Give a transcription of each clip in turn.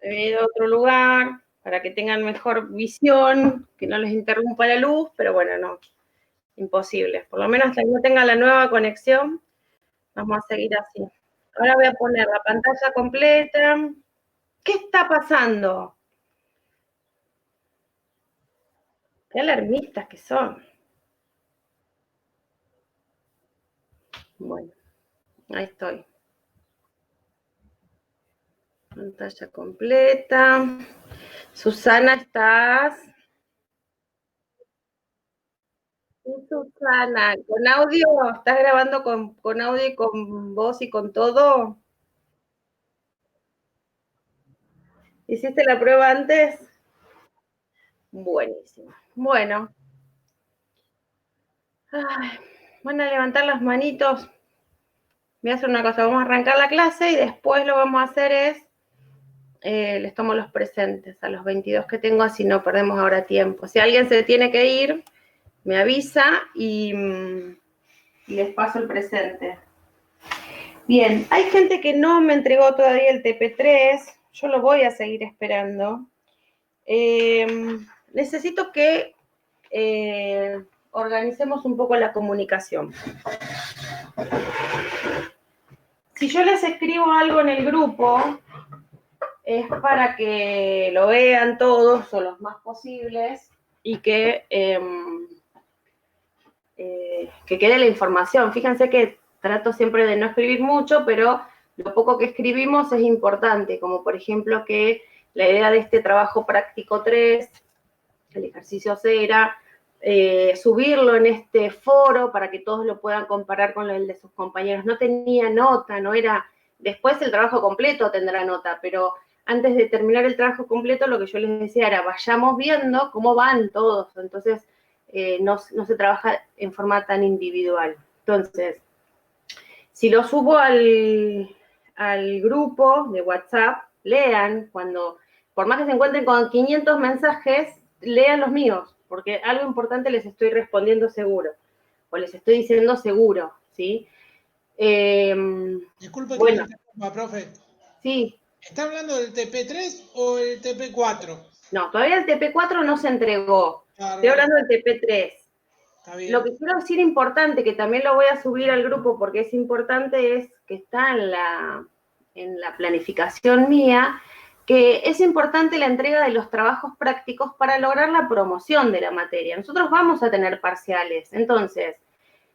he ido a otro lugar para que tengan mejor visión, que no les interrumpa la luz, pero bueno, no, imposible. Por lo menos hasta que no tenga la nueva conexión, vamos a seguir así. Ahora voy a poner la pantalla completa. ¿Qué está pasando? Qué alarmistas que son. Bueno, ahí estoy. Pantalla completa. Susana, ¿estás? Sí, Susana, ¿con audio? ¿Estás grabando con audio y con voz y con todo? ¿Hiciste la prueba antes? Buenísimo. Bueno, ay, van a levantar las manitos. Voy a hacer una cosa, vamos a arrancar la clase y después lo que vamos a hacer es, les tomo los presentes a los 22 que tengo, así no perdemos ahora tiempo. Si alguien se tiene que ir, me avisa y les paso el presente. Bien, hay gente que no me entregó todavía el TP3, yo lo voy a seguir esperando. Necesito que organicemos un poco la comunicación. Si yo les escribo algo en el grupo, es para que lo vean todos o los más posibles y que quede la información. Fíjense que trato siempre de no escribir mucho, pero lo poco que escribimos es importante, como por ejemplo que la idea de este trabajo práctico 3, el ejercicio C, era subirlo en este foro para que todos lo puedan comparar con el de sus compañeros. No tenía nota, no era, después el trabajo completo tendrá nota, pero antes de terminar el trabajo completo lo que yo les decía era vayamos viendo cómo van todos, entonces no se trabaja en forma tan individual. Entonces, si lo subo al grupo de WhatsApp, lean cuando, por más que se encuentren con 500 mensajes, lean los míos, porque algo importante les estoy respondiendo seguro, o les estoy diciendo seguro, ¿sí? Disculpe que le interrumpa, profe. Sí. ¿Está hablando del TP3 o el TP4? No, todavía el TP4 no se entregó. Claro. Estoy hablando del TP3. Está bien. Lo que quiero decir importante, que también lo voy a subir al grupo porque es importante, es que está en la planificación mía, que es importante la entrega de los trabajos prácticos para lograr la promoción de la materia. Nosotros vamos a tener parciales, entonces,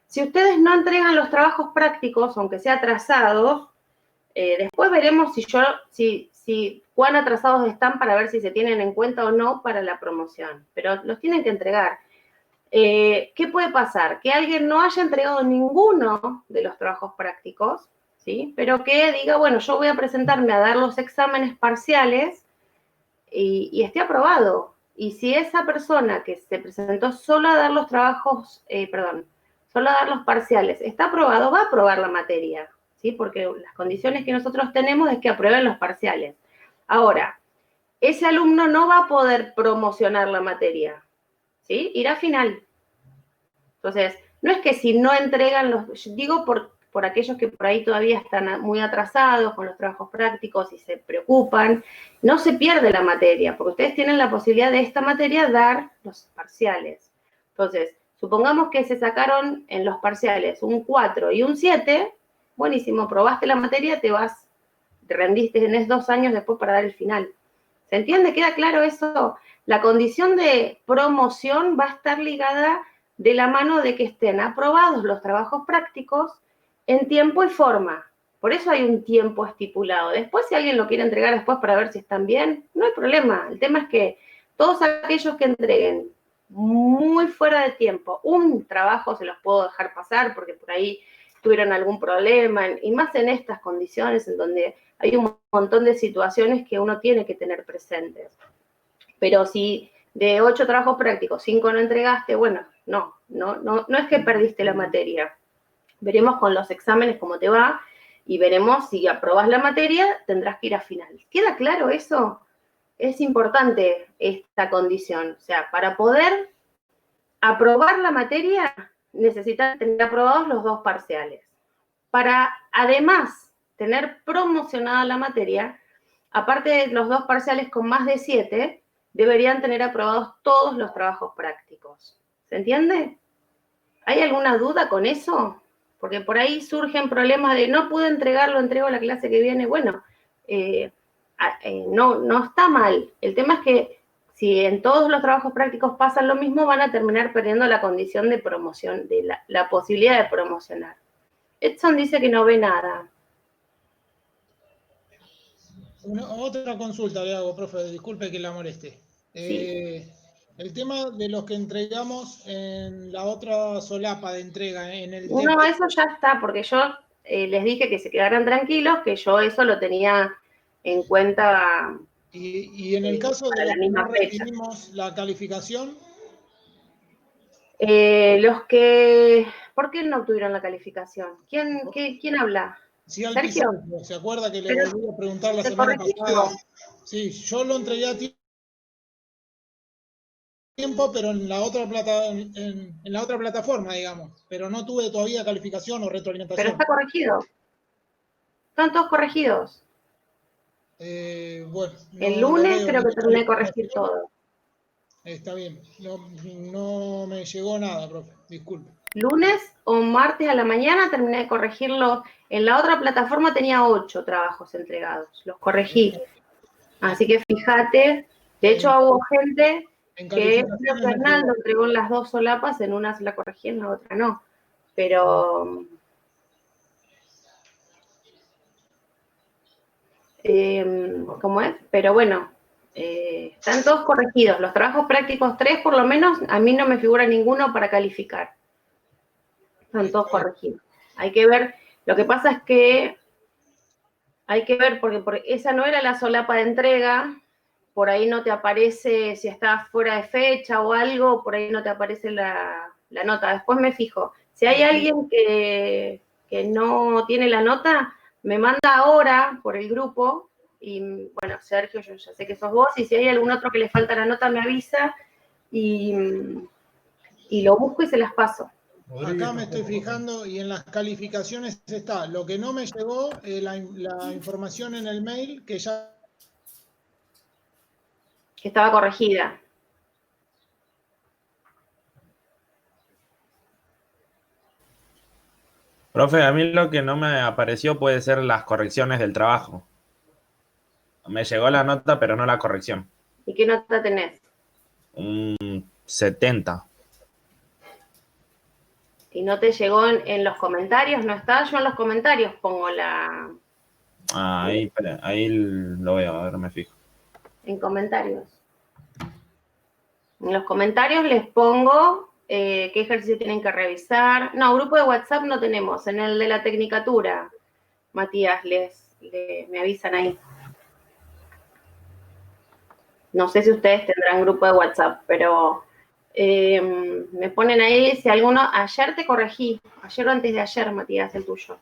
si ustedes no entregan los trabajos prácticos, aunque sea atrasados, después veremos si cuán atrasados están para ver si se tienen en cuenta o no para la promoción, pero los tienen que entregar. ¿Qué puede pasar? Que alguien no haya entregado ninguno de los trabajos prácticos, ¿sí? Pero que diga, bueno, yo voy a presentarme a dar los exámenes parciales y esté aprobado. Y si esa persona que se presentó solo a dar los trabajos, solo a dar los parciales, está aprobado, va a aprobar la materia, ¿sí? Porque las condiciones que nosotros tenemos es que aprueben los parciales. Ahora, ese alumno no va a poder promocionar la materia, ¿sí? Irá a final. Entonces, no es que si no entregan los, digo por aquellos que por ahí todavía están muy atrasados con los trabajos prácticos y se preocupan, no se pierde la materia, porque ustedes tienen la posibilidad de esta materia dar los parciales. Entonces, supongamos que se sacaron en los parciales un 4 y un 7, buenísimo, probaste la materia, te rendiste, tenés 2 años después para dar el final. ¿Se entiende? ¿Queda claro eso? La condición de promoción va a estar ligada de la mano de que estén aprobados los trabajos prácticos en tiempo y forma. Por eso hay un tiempo estipulado. Después, si alguien lo quiere entregar después para ver si están bien, no hay problema. El tema es que todos aquellos que entreguen muy fuera de tiempo un trabajo se los puedo dejar pasar porque por ahí tuvieron algún problema, y más en estas condiciones en donde hay un montón de situaciones que uno tiene que tener presentes. Pero si de 8 trabajos prácticos, 5 no entregaste, bueno, no es que perdiste la materia. Veremos con los exámenes cómo te va y veremos si aprobás la materia, tendrás que ir a final. ¿Queda claro eso? Es importante esta condición. O sea, para poder aprobar la materia, necesitas tener aprobados los 2 parciales. Para, además, tener promocionada la materia, aparte de los 2 parciales con más de 7, deberían tener aprobados todos los trabajos prácticos. ¿Se entiende? ¿Hay alguna duda con eso? Porque por ahí surgen problemas de no pude entregarlo, entrego la clase que viene. Bueno, no está mal. El tema es que si en todos los trabajos prácticos pasan lo mismo, van a terminar perdiendo la condición de promoción, de la posibilidad de promocionar. Edson dice que no ve nada. Otra consulta le hago, profe, disculpe que la moleste. Sí. El tema de los que entregamos en la otra solapa de entrega, en el TP. No, eso ya está, porque yo les dije que se quedaran tranquilos, que yo eso lo tenía en cuenta. Y en el caso de los que no recibimos la calificación. Los que... ¿Por qué no obtuvieron la calificación? ¿Quién habla? Sí, ¿Sergio? ¿Se acuerda que le volví a preguntar la semana pasada? Sí, yo lo entregué a tiempo, pero en la otra plataforma, digamos. Pero no tuve todavía calificación o retroalimentación. Pero está corregido. Están todos corregidos. Bueno. El lunes creo que terminé de corregir todo. Está bien. No me llegó nada, profe. Disculpe. Lunes o martes a la mañana terminé de corregirlo. En la otra plataforma tenía 8 trabajos entregados. Los corregí. Así que fíjate. De hecho, hubo gente que Fernando entregó las 2 solapas, en una se la corregí, en la otra no. Pero... ¿cómo es? Pero bueno, están todos corregidos. Los trabajos prácticos 3, por lo menos, a mí no me figura ninguno para calificar. Están todos corregidos. Hay que ver, lo que pasa es que hay que ver, porque esa no era la solapa de entrega, por ahí no te aparece, si está fuera de fecha o algo, por ahí no te aparece la nota. Después me fijo. Si hay alguien que no tiene la nota, me manda ahora por el grupo, y bueno, Sergio, yo ya sé que sos vos, y si hay algún otro que le falta la nota, me avisa, y lo busco y se las paso. Acá me estoy fijando y en las calificaciones está. Lo que no me llegó, la información en el mail que ya... Que estaba corregida. Profe, a mí lo que no me apareció puede ser las correcciones del trabajo. Me llegó la nota, pero no la corrección. ¿Y qué nota tenés? Un 70. ¿Y no te llegó en los comentarios? ¿No está? Yo en los comentarios pongo la... Ahí lo veo, a ver, me fijo. En comentarios. En los comentarios les pongo qué ejercicio tienen que revisar. No, grupo de WhatsApp no tenemos. En el de la Tecnicatura, Matías, me avisan ahí. No sé si ustedes tendrán grupo de WhatsApp, pero me ponen ahí si alguno... Ayer te corregí, ayer o antes de ayer, Matías, el tuyo.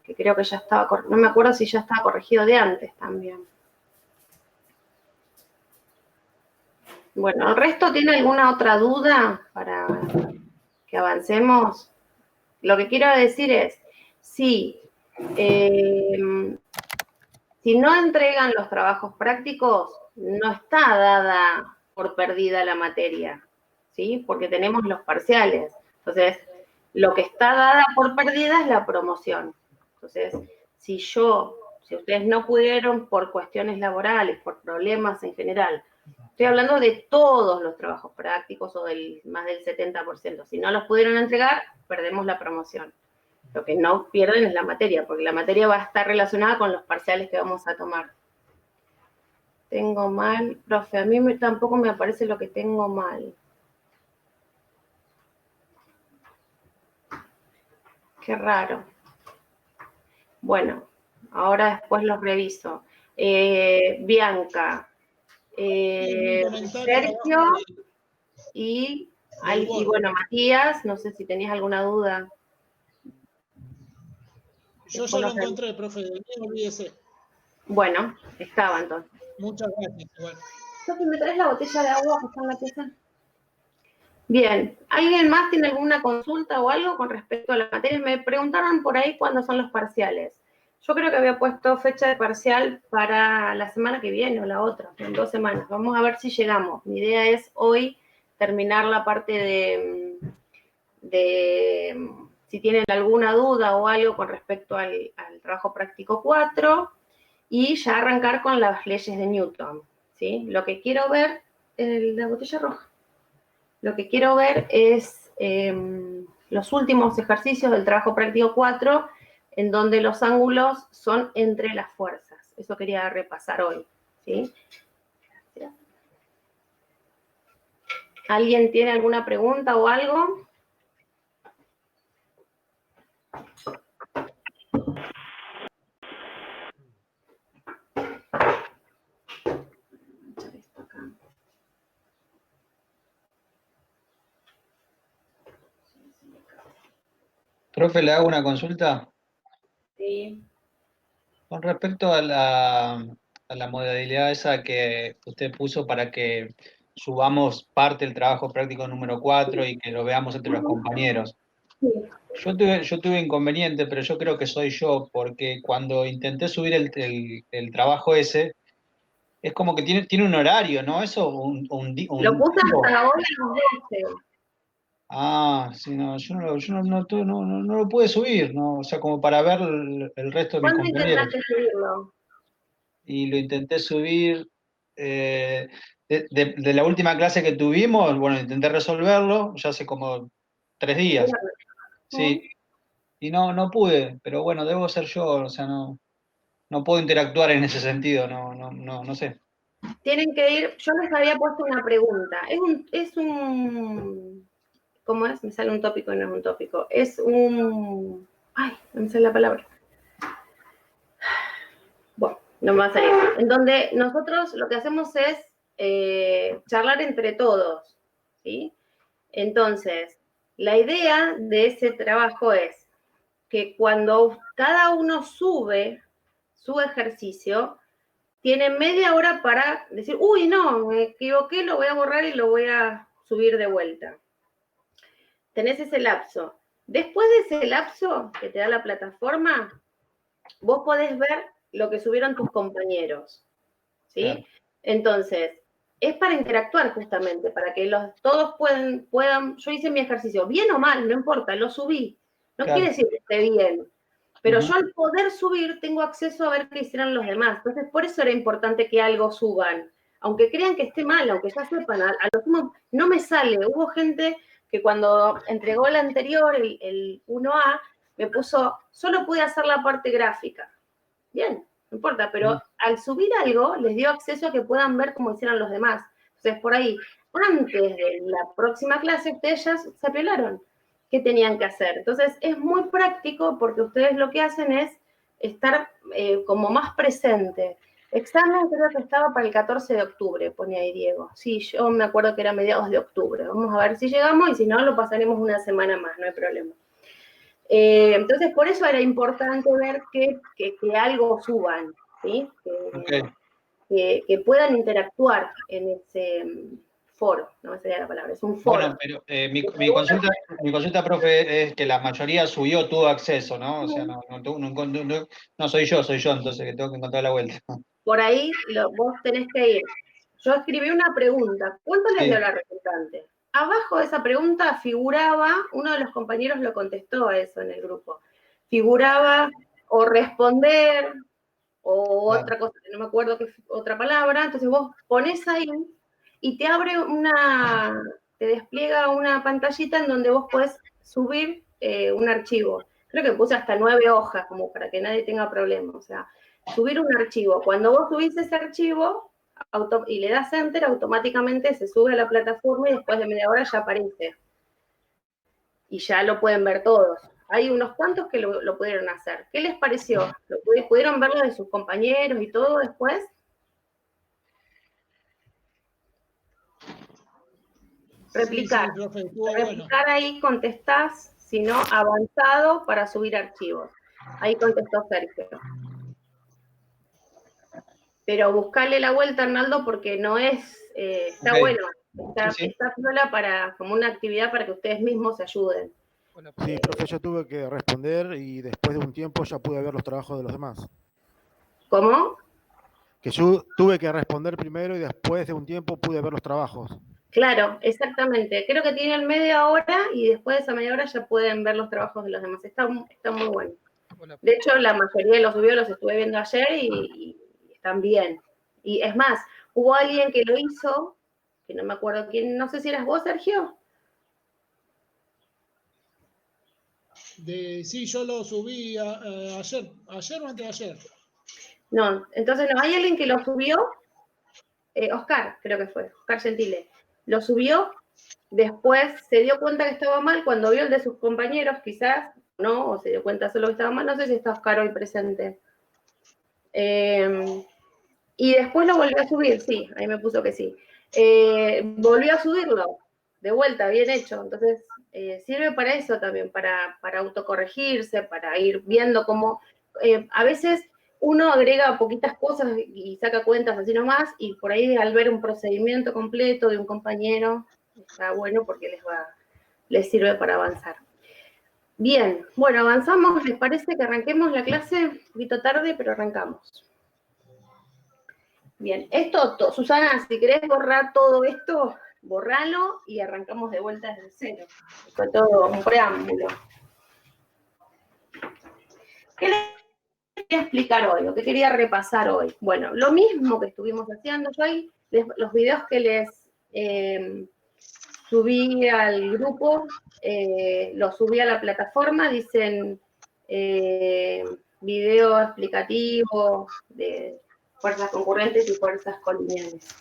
Que creo que ya estaba... No me acuerdo si ya estaba corregido de antes también. Bueno, ¿el resto tiene alguna otra duda para que avancemos? Lo que quiero decir es, si no entregan los trabajos prácticos, no está dada por perdida la materia, ¿sí? Porque tenemos los parciales. Entonces, lo que está dada por perdida es la promoción. Entonces, si ustedes no pudieron por cuestiones laborales, por problemas en general, estoy hablando de todos los trabajos prácticos o del más del 70%. Si no los pudieron entregar, perdemos la promoción. Lo que no pierden es la materia, porque la materia va a estar relacionada con los parciales que vamos a tomar. Tengo mal, profe, a mí tampoco me aparece lo que tengo mal. Qué raro. Bueno, ahora después los reviso. Bianca, Sergio y bueno, Matías, no sé si tenías alguna duda. Yo ya lo encontré, profe, del mío olvídese. Bueno, estaba entonces. Muchas gracias. Bueno. Sofi, ¿me traes la botella de agua que está en la pieza? Bien, ¿alguien más tiene alguna consulta o algo con respecto a las materias? Me preguntaron por ahí cuándo son los parciales. Yo creo que había puesto fecha de parcial para la semana que viene o la otra, en 2 semanas. Vamos a ver si llegamos. Mi idea es hoy terminar la parte de si tienen alguna duda o algo con respecto al trabajo práctico 4 y ya arrancar con las leyes de Newton, ¿sí? Lo que quiero ver, la botella roja, lo que quiero ver es los últimos ejercicios del trabajo práctico 4 en donde los ángulos son entre las fuerzas. Eso quería repasar hoy, ¿sí? Gracias. ¿Alguien tiene alguna pregunta o algo? Profe, ¿le hago una consulta? Sí. Con respecto a la modalidad esa que usted puso para que subamos parte del trabajo práctico número 4 y que lo veamos entre los compañeros. Sí. Yo tuve inconveniente, pero yo creo que soy yo, porque cuando intenté subir el trabajo ese, es como que tiene un horario, ¿no? Eso, Lo puse hasta hoy a las 12. Ah, sí, no, yo no lo pude subir, ¿no? O sea, como para ver el resto de mis ¿Cuándo compañeros. intentaste subirlo? Y lo intenté subir de la última clase que tuvimos, bueno, intenté resolverlo, ya hace como 3 días, sí, y no pude, pero bueno, debo ser yo, o sea, no puedo interactuar en ese sentido, no sé. Tienen que ir, yo les había puesto una pregunta. ¿Cómo es? Me sale un tópico y no es un tópico. Ay, no me sale la palabra. Bueno, no me va a salir. En donde nosotros lo que hacemos es charlar entre todos, ¿sí? Entonces, la idea de ese trabajo es que cuando cada uno sube su ejercicio, tiene media hora para decir, uy, no, me equivoqué, lo voy a borrar y lo voy a subir de vuelta. Tenés ese lapso. Después de ese lapso que te da la plataforma, vos podés ver lo que subieron tus compañeros, ¿sí? Claro. Entonces, es para interactuar justamente, para que todos puedan, yo hice mi ejercicio, bien o mal, no importa, lo subí. No quiere decir que esté bien, pero yo al poder subir tengo acceso a ver qué hicieron los demás. Entonces, por eso era importante que algo suban. Aunque crean que esté mal, aunque ya sepan, a lo mismo no me sale. Hubo gente que cuando entregó el anterior, el 1A, me puso, solo pude hacer la parte gráfica. Bien, no importa, pero al subir algo les dio acceso a que puedan ver cómo hicieron los demás. Entonces, por ahí, antes de la próxima clase, ustedes ya se apelaron qué tenían que hacer. Entonces, es muy práctico porque ustedes lo que hacen es estar como más presente. Examen creo que estaba para el 14 de octubre, pone ahí Diego. Sí, yo me acuerdo que era mediados de octubre. Vamos a ver si llegamos y si no, lo pasaremos una semana más, no hay problema. Entonces, por eso era importante ver que algo suban, ¿sí? Que puedan interactuar en ese foro, no sería la palabra, es un foro. Bueno, pero mi consulta, profe, es que la mayoría subió, tuvo acceso, ¿no? O sea, no soy yo, entonces que tengo que encontrar la vuelta. Por ahí vos tenés que ir. Yo escribí una pregunta, ¿cuánto les dio la resultante? Abajo de esa pregunta figuraba, uno de los compañeros lo contestó a eso en el grupo, figuraba o responder o otra cosa, que no me acuerdo qué otra palabra, entonces vos pones ahí y te abre te despliega una pantallita en donde vos podés subir un archivo. Creo que puse hasta 9 hojas, como para que nadie tenga problema, o sea, subir un archivo. Cuando vos subís ese archivo y le das Enter, automáticamente se sube a la plataforma y después de media hora ya aparece. Y ya lo pueden ver todos. Hay unos cuantos que lo pudieron hacer. ¿Qué les pareció? ¿Pudieron verlo de sus compañeros y todo después? Replicar. Sí, profe, replicar ahí contestás, si no, avanzado para subir archivos. Ahí contestó Sergio. Pero buscarle la vuelta, Arnaldo, porque no es, está bueno, está piola como una actividad para que ustedes mismos se ayuden. Sí, profe, yo tuve que responder y después de un tiempo ya pude ver los trabajos de los demás. ¿Cómo? Que yo tuve que responder primero y después de un tiempo pude ver los trabajos. Claro, exactamente. Creo que tienen media hora y después de esa media hora ya pueden ver los trabajos de los demás. Está muy bueno. De hecho, la mayoría de los videos los estuve viendo ayer y están bien. Y es más, hubo alguien que lo hizo, que no me acuerdo quién, no sé si eras vos, Sergio. Sí, yo lo subí ayer o antes de ayer. No, entonces no, hay alguien que lo subió, Oscar, creo que fue, Oscar Gentile. Lo subió, después se dio cuenta que estaba mal, cuando vio el de sus compañeros, quizás, ¿no? O se dio cuenta solo que estaba mal, no sé si está Oscar hoy presente. Y después lo volvió a subir, sí, ahí me puso que sí. Volvió a subirlo, de vuelta, bien hecho. Entonces, sirve para eso también, para autocorregirse, para ir viendo cómo a veces uno agrega poquitas cosas y saca cuentas así nomás, y por ahí al ver un procedimiento completo de un compañero, está bueno porque les sirve para avanzar. Bien, bueno, avanzamos. ¿Les parece que arranquemos la clase? Un poquito tarde, pero arrancamos. Bien, esto, Susana, si querés borrar todo esto, borralo y arrancamos de vuelta desde cero. Fue todo un preámbulo. ¿Qué les quería explicar hoy o qué quería repasar hoy? Bueno, lo mismo que estuvimos haciendo yo ahí, los videos que les subí al grupo, los subí a la plataforma, dicen video explicativo de fuerzas concurrentes y fuerzas colineales.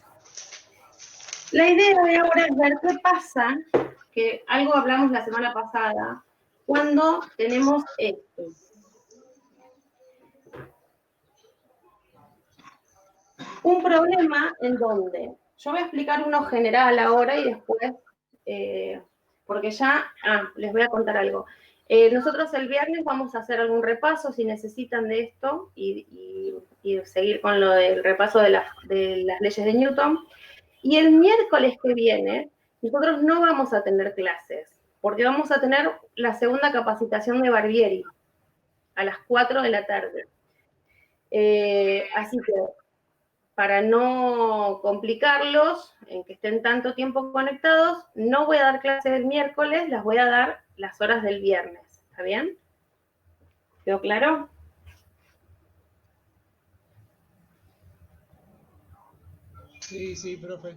La idea de ahora es ver qué pasa, que algo hablamos la semana pasada, cuando tenemos esto. Un problema en donde, yo voy a explicar uno general ahora y después, porque ya, les voy a contar algo. Nosotros el viernes vamos a hacer algún repaso, si necesitan de esto, y seguir con lo del repaso de las leyes de Newton. Y el miércoles que viene, nosotros no vamos a tener clases, porque vamos a tener la segunda capacitación de Barbieri, a las 4 de la tarde. Así que, para no complicarlos, en que estén tanto tiempo conectados, no voy a dar clases el miércoles, las voy a dar las horas del viernes. ¿Está bien? ¿Quedó claro? Sí, profe.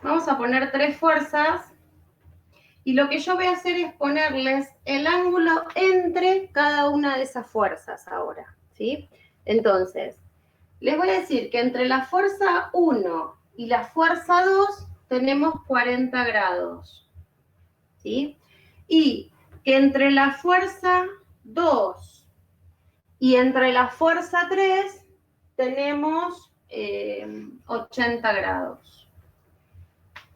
Vamos a poner 3 fuerzas. Y lo que yo voy a hacer es ponerles el ángulo entre cada una de esas fuerzas ahora, ¿sí? Entonces, les voy a decir que entre la fuerza 1 y la fuerza 2 tenemos 40 grados, ¿sí? Y que entre la fuerza 2 y entre la fuerza 3 tenemos 80 grados.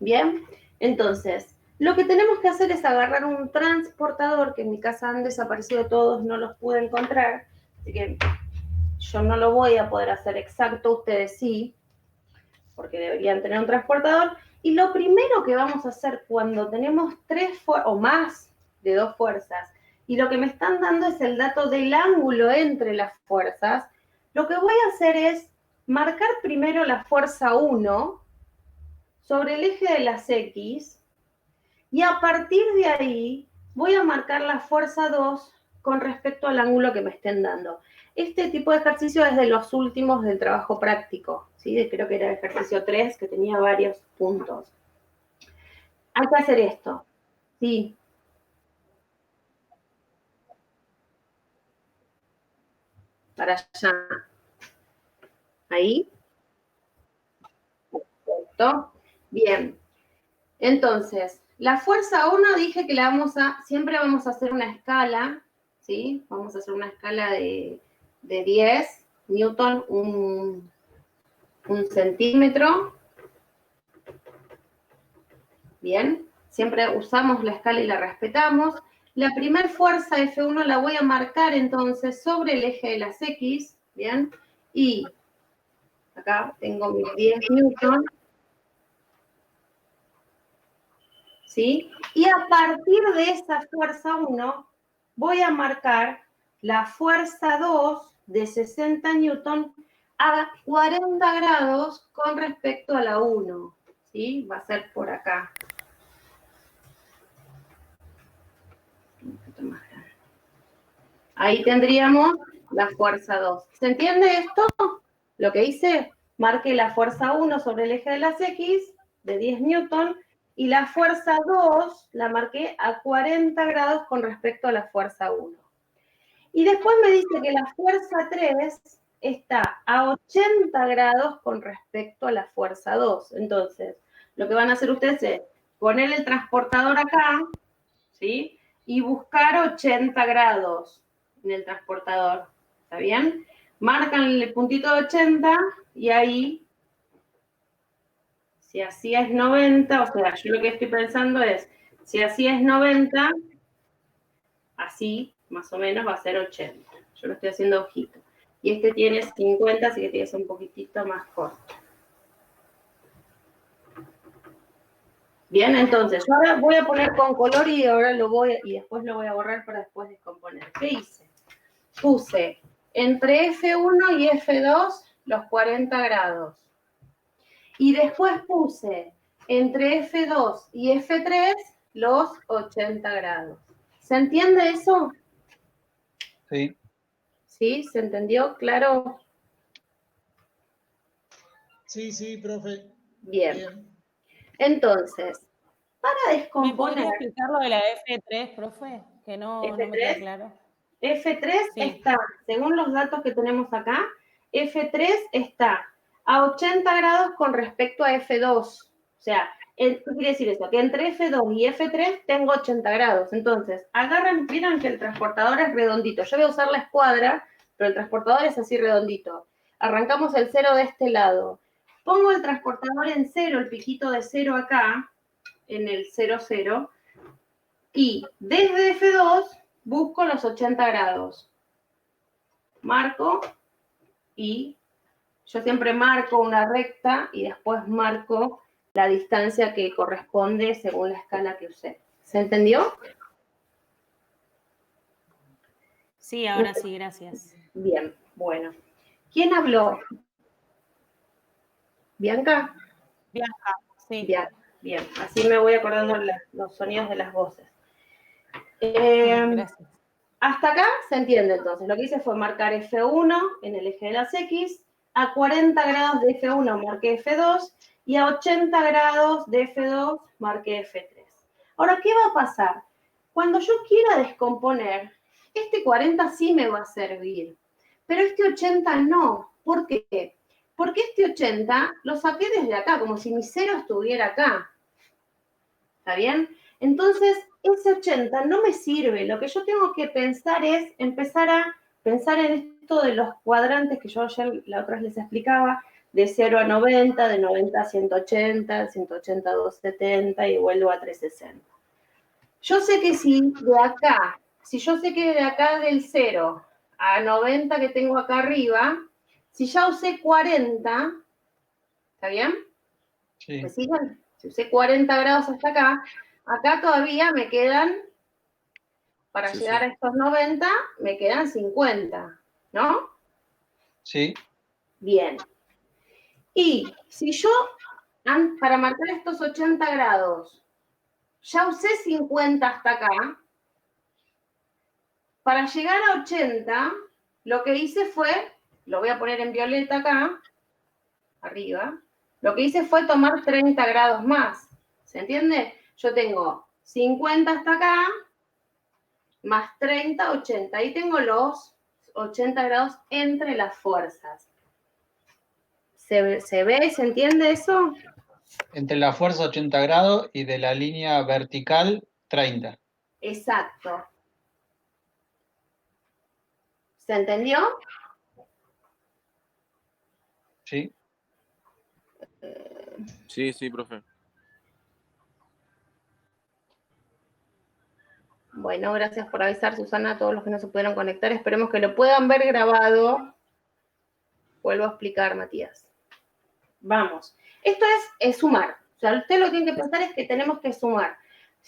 ¿Bien? Entonces, lo que tenemos que hacer es agarrar un transportador, que en mi casa han desaparecido todos, no los pude encontrar, así que yo no lo voy a poder hacer exacto, ustedes sí, porque deberían tener un transportador. Y lo primero que vamos a hacer cuando tenemos 3 o más de 2 fuerzas, y lo que me están dando es el dato del ángulo entre las fuerzas, lo que voy a hacer es marcar primero la fuerza 1 sobre el eje de las X, y a partir de ahí voy a marcar la fuerza 2 con respecto al ángulo que me estén dando. Este tipo de ejercicio es de los últimos del trabajo práctico, ¿sí? Creo que era el ejercicio 3, que tenía varios puntos. Hay que hacer esto, ¿sí? Para allá. Ahí. Perfecto. Bien. Entonces, la fuerza 1 dije que siempre vamos a hacer una escala, ¿sí? Vamos a hacer una escala de de 10 newton un centímetro. Bien, siempre usamos la escala y la respetamos. La primera fuerza F1 la voy a marcar entonces sobre el eje de las X, ¿bien? Y acá tengo mis 10 newton, ¿sí? Y a partir de esa fuerza 1, voy a marcar la fuerza 2 de 60 newton a 40 grados con respecto a la 1, ¿sí? Va a ser por acá. Un poquito más grande. Ahí tendríamos la fuerza 2. ¿Se entiende esto? Lo que hice, marqué la fuerza 1 sobre el eje de las X de 10 newton y la fuerza 2 la marqué a 40 grados con respecto a la fuerza 1. Y después me dice que la fuerza 3 está a 80 grados con respecto a la fuerza 2. Entonces, lo que van a hacer ustedes es poner el transportador acá, ¿sí? Y buscar 80 grados en el transportador, ¿está bien? Marcan el puntito de 80 y ahí, si así es 90, o sea, yo lo que estoy pensando es, si así es 90, así más o menos va a ser 80. Yo lo estoy haciendo ojito. Y este tiene 50, así que tiene que ser un poquitito más corto. Bien, entonces, yo ahora voy a poner con color y ahora y después lo voy a borrar para después descomponer. ¿Qué hice? Puse entre F1 y F2 los 40 grados. Y después puse entre F2 y F3 los 80 grados. ¿Se entiende eso? Sí. ¿Sí? ¿Se entendió? ¿Claro? Sí, sí, profe. Bien. Entonces, para descomponer... ¿Me podría explicar lo de la F3, profe? Que no me queda claro. F3 sí. está, según los datos que tenemos acá, F3 está a 80 grados con respecto a F2. O sea, ¿qué quiere decir eso? Que entre F2 y F3 tengo 80 grados. Entonces, agarran, miren que el transportador es redondito. Yo voy a usar la escuadra, pero el transportador es así redondito. Arrancamos el 0 de este lado. Pongo el transportador en 0, el piquito de 0 acá, en el 0, 0. Y desde F2 busco los 80 grados. Marco y yo siempre marco una recta y después marco la distancia que corresponde según la escala que usé. ¿Se entendió? Sí, ahora sí, gracias. Bien, bueno. ¿Quién habló? ¿Bianca? Bianca, sí. Bien, así me voy acordando los sonidos de las voces. Gracias. Hasta acá se entiende entonces. Lo que hice fue marcar F1 en el eje de las X, a 40 grados de F1 marqué F2 y a 80 grados de F2 marqué F3. Ahora, ¿qué va a pasar? Cuando yo quiera descomponer, este 40 sí me va a servir, pero este 80 no. ¿Por qué? Porque este 80 lo saqué desde acá, como si mi 0 estuviera acá. ¿Está bien? Entonces, ese 80 no me sirve. Lo que yo tengo que pensar es empezar a pensar en esto de los cuadrantes que yo ayer la otra vez les explicaba, de 0 a 90, de 90 a 180, 180 a 270 y vuelvo a 360. Yo sé que si yo sé que de acá del 0 a 90 que tengo acá arriba, si ya usé 40, ¿está bien? Sí. ¿Me siguen? Si usé 40 grados hasta acá todavía me quedan, para llegar a estos 90, me quedan 50, ¿no? Sí. Bien. Y si yo, para marcar estos 80 grados, ya usé 50 hasta acá, para llegar a 80, lo que hice fue, lo voy a poner en violeta acá, arriba, lo que hice fue tomar 30 grados más. ¿Se entiende? Yo tengo 50 hasta acá, más 30, 80. Ahí tengo los 80 grados entre las fuerzas. ¿Se ve? ¿Se entiende eso? Entre la fuerza 80 grados y de la línea vertical 30. Exacto. ¿Se entendió? ¿Sí? Sí, profe. Bueno, gracias por avisar, Susana, a todos los que no se pudieron conectar. Esperemos que lo puedan ver grabado. Vuelvo a explicar, Matías. Vamos. Esto es sumar. O sea, usted lo que tiene que pensar es que tenemos que sumar.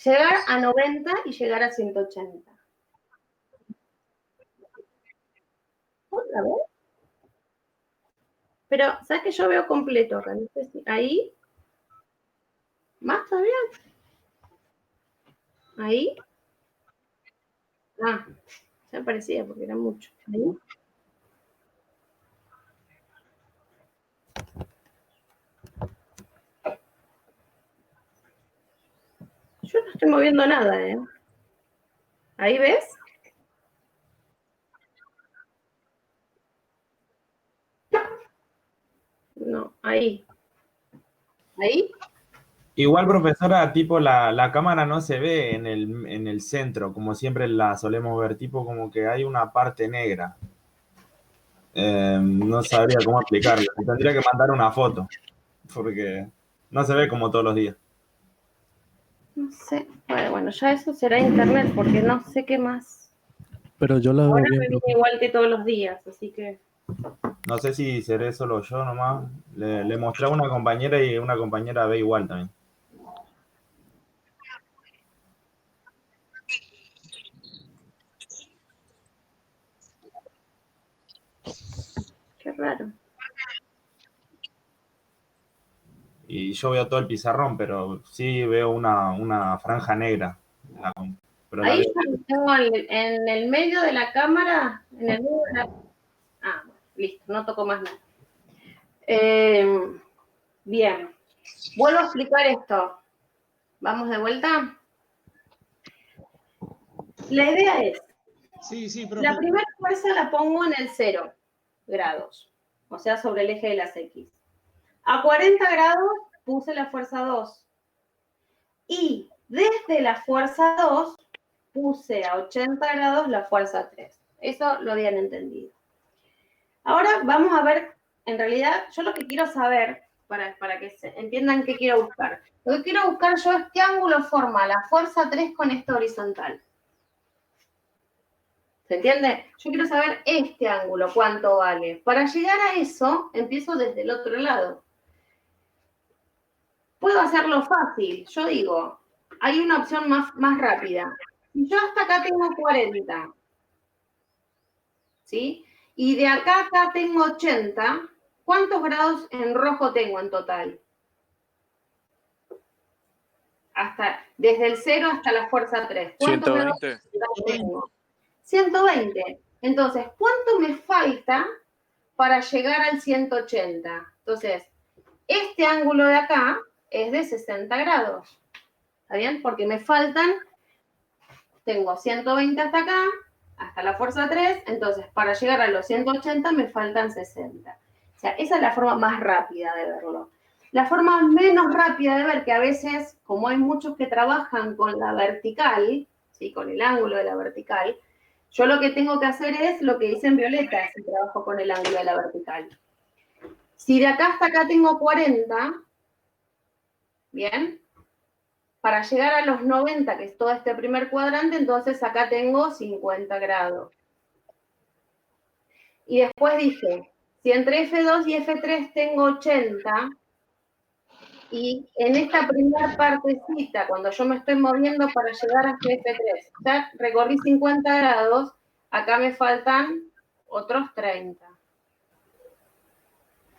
Llegar a 90 y llegar a 180. ¿Otra vez? Pero, ¿sabes que yo veo completo acá? No sé si ahí. ¿Más todavía? Ahí. Ah, ya parecía porque era mucho. Ahí. Yo no estoy moviendo nada, ¿eh? ¿Ahí ves? No, ahí. ¿Ahí? Igual, profesora, tipo la cámara no se ve en el centro, como siempre la solemos ver, tipo como que hay una parte negra. No sabría cómo explicarlo. Tendría que mandar una foto, porque no se ve como todos los días. No sé. Bueno, ya eso será internet, porque no sé qué más. Pero yo la veo Ahora bien, me viene profe. igual que todos los días, así que... No sé si seré solo yo nomás. Le mostré a una compañera y una compañera ve igual también. Qué raro. Y yo veo todo el pizarrón, pero sí veo una franja negra. Pero la Ahí veo. tengo en el medio de la cámara, en el medio de la... Ah, bueno, listo, no toco más nada. Bien, vuelvo a explicar esto. ¿Vamos de vuelta? La idea es, Sí, profe. la primera fuerza la pongo en el 0 grados, o sea, sobre el eje de las X. A 40 grados puse la fuerza 2. Y desde la fuerza 2 puse a 80 grados la fuerza 3. Eso lo habían entendido. Ahora vamos a ver, en realidad, yo lo que quiero saber, para que entiendan qué quiero buscar. Lo que quiero buscar yo es qué ángulo forma la fuerza 3 con esta horizontal. ¿Se entiende? Yo quiero saber este ángulo, cuánto vale. Para llegar a eso, empiezo desde el otro lado. Puedo hacerlo fácil. Yo digo, hay una opción más rápida. Si yo hasta acá tengo 40, ¿sí? Y de acá a acá tengo 80, ¿cuántos grados en rojo tengo en total? Desde el 0 hasta la fuerza 3. ¿Cuántos 120. grados tengo? 120. Entonces, ¿cuánto me falta para llegar al 180? Entonces, este ángulo de acá es de 60 grados. ¿Está bien? Porque me faltan, tengo 120 hasta acá, hasta la fuerza 3, entonces para llegar a los 180 me faltan 60. O sea, esa es la forma más rápida de verlo. La forma menos rápida de ver, que a veces, como hay muchos que trabajan con la vertical, ¿sí? Con el ángulo de la vertical, yo lo que tengo que hacer es lo que dice en violeta, si trabajo con el ángulo de la vertical. Si de acá hasta acá tengo 40, ¿bien? Para llegar a los 90, que es todo este primer cuadrante, entonces acá tengo 50 grados. Y después dije, si entre F2 y F3 tengo 80, y en esta primera partecita, cuando yo me estoy moviendo para llegar hasta F3, ya recorrí 50 grados, acá me faltan otros 30.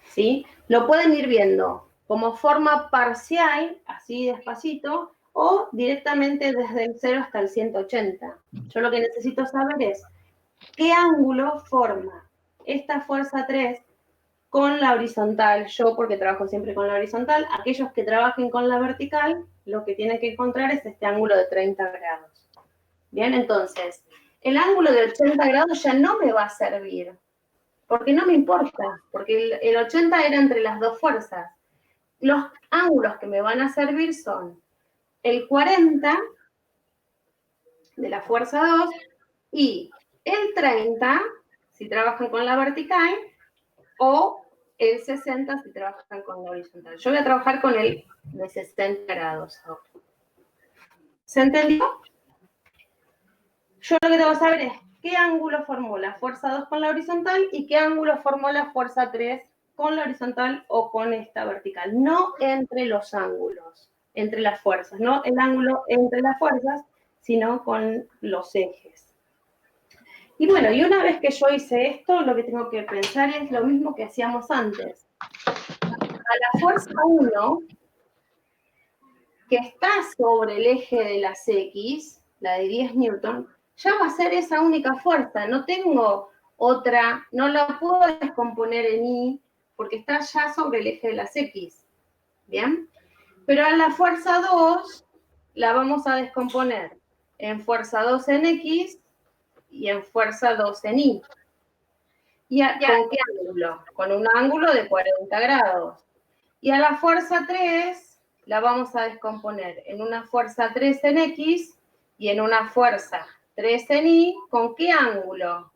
¿Sí? Lo pueden ir viendo como forma parcial, así despacito, o directamente desde el 0 hasta el 180. Yo lo que necesito saber es qué ángulo forma esta fuerza 3 con la horizontal. Yo, porque trabajo siempre con la horizontal, aquellos que trabajen con la vertical, lo que tienen que encontrar es este ángulo de 30 grados. Bien, entonces, el ángulo de 80 grados ya no me va a servir, porque no me importa, porque el 80 era entre las dos fuerzas. Los ángulos que me van a servir son el 40 de la fuerza 2 y el 30, si trabajan con la vertical, o el 60 si trabajan con la horizontal. Yo voy a trabajar con el de 60 grados ahora. ¿Se entendió? Yo lo que tengo que saber es qué ángulo formó la fuerza 2 con la horizontal y qué ángulo formó la fuerza 3 con la horizontal o con esta vertical. No entre los ángulos, entre las fuerzas, no el ángulo entre las fuerzas, sino con los ejes. Y bueno, y una vez que yo hice esto, lo que tengo que pensar es lo mismo que hacíamos antes. A la fuerza 1, que está sobre el eje de las X, la de 10 newton, ya va a ser esa única fuerza. No tengo otra, no la puedo descomponer en Y, porque está ya sobre el eje de las X. ¿Bien? Pero a la fuerza 2 la vamos a descomponer en fuerza 2 en X y en fuerza 2 en Y. ¿Y con qué ángulo? Con un ángulo de 40 grados. Y a la fuerza 3 la vamos a descomponer en una fuerza 3 en X y en una fuerza 3 en Y. ¿Con qué ángulo?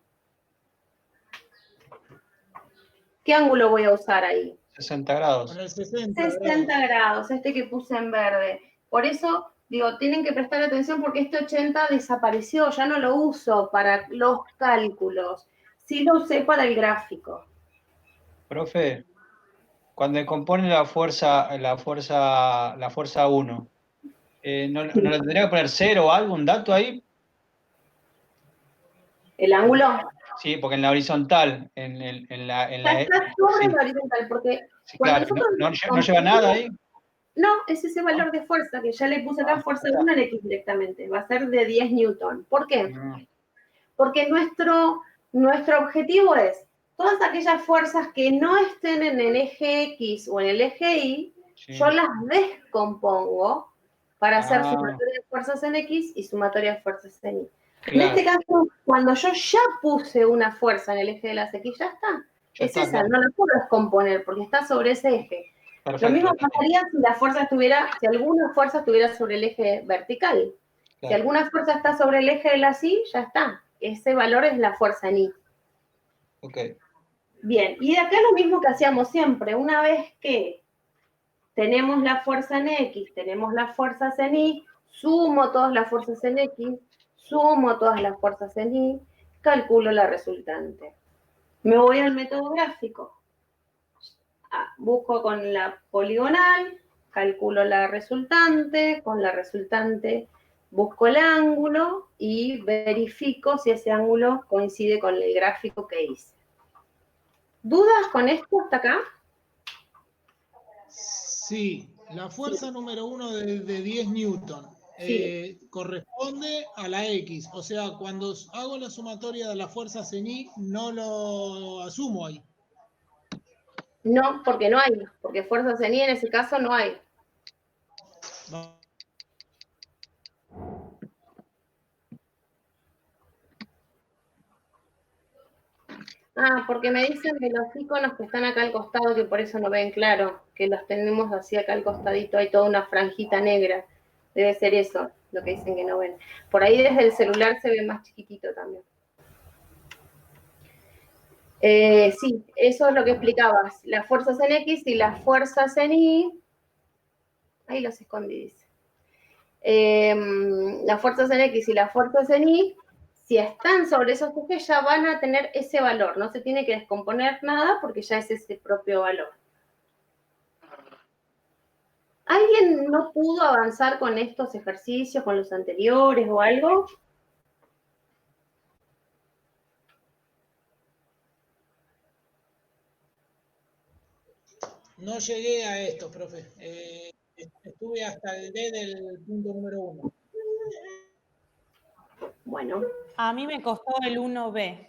¿Qué ángulo voy a usar ahí? 60 grados. Con el 60 grados, este que puse en verde. Por eso, digo, tienen que prestar atención porque este 80 desapareció, ya no lo uso para los cálculos. Sí lo usé para el gráfico. Profe, cuando compone la fuerza 1, ¿no le tendría que poner 0 o algo, un dato ahí? ¿El ángulo? Sí, porque en la horizontal, Está sobre la horizontal, porque sí, cuando claro, nosotros no lleva nada ahí. No, es ese valor de fuerza que ya le puse acá, fuerza 1 en X directamente. Va a ser de 10 newton. ¿Por qué? Porque nuestro objetivo es todas aquellas fuerzas que no estén en el eje X o en el eje Y, sí, yo las descompongo para hacer sumatoria de fuerzas en X y sumatoria de fuerzas en Y. Claro. En este caso, cuando yo ya puse una fuerza en el eje de las X, ya está. Es esa, claro. No la puedo descomponer porque está sobre ese eje. Perfecto. Lo mismo pasaría si la fuerza si alguna fuerza estuviera sobre el eje vertical. Claro. Si alguna fuerza está sobre el eje de la Y, ya está. Ese valor es la fuerza en Y. Ok. Bien, y de acá lo mismo que hacíamos siempre. Una vez que tenemos la fuerza en X, tenemos las fuerzas en Y, sumo todas las fuerzas en X, sumo todas las fuerzas en Y, calculo la resultante. Me voy al método gráfico. Busco con la poligonal, calculo la resultante, con la resultante busco el ángulo y verifico si ese ángulo coincide con el gráfico que hice. ¿Dudas con esto hasta acá? Sí, la fuerza número 1 de 10 newton corresponde a la X. O sea, cuando hago la sumatoria de las fuerzas en Y, no lo asumo ahí. No, porque no hay, porque fuerzas en Y en ese caso no hay. No. Porque me dicen de los iconos que están acá al costado que por eso no ven claro, que los tenemos así acá al costadito, hay toda una franjita negra. Debe ser eso, lo que dicen que no ven. Por ahí desde el celular se ve más chiquitito también. Sí, eso es lo que explicabas. Las fuerzas en X y las fuerzas en Y. Ahí los escondí, dice. Las fuerzas en X y las fuerzas en Y, si están sobre esos ejes, ya van a tener ese valor. No se tiene que descomponer nada porque ya es ese propio valor. ¿Alguien no pudo avanzar con estos ejercicios, con los anteriores o algo? No llegué a esto, profe. Estuve hasta el D del punto número 1. Bueno. A mí me costó el 1B.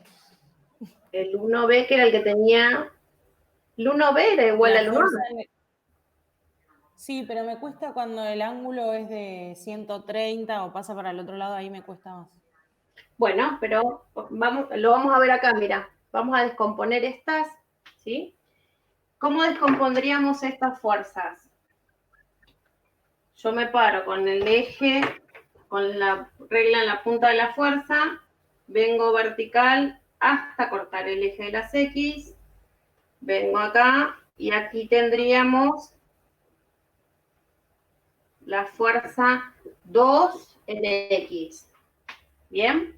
El 1B, que era el que tenía... El 1B era igual al 1A. Sí, pero me cuesta cuando el ángulo es de 130 o pasa para el otro lado, ahí me cuesta más. Bueno, pero lo vamos a ver acá, mira. Vamos a descomponer estas, ¿sí? ¿Cómo descompondríamos estas fuerzas? Yo me paro con el eje, con la regla en la punta de la fuerza, vengo vertical hasta cortar el eje de las X, vengo acá y aquí tendríamos la fuerza 2 en X. ¿Bien?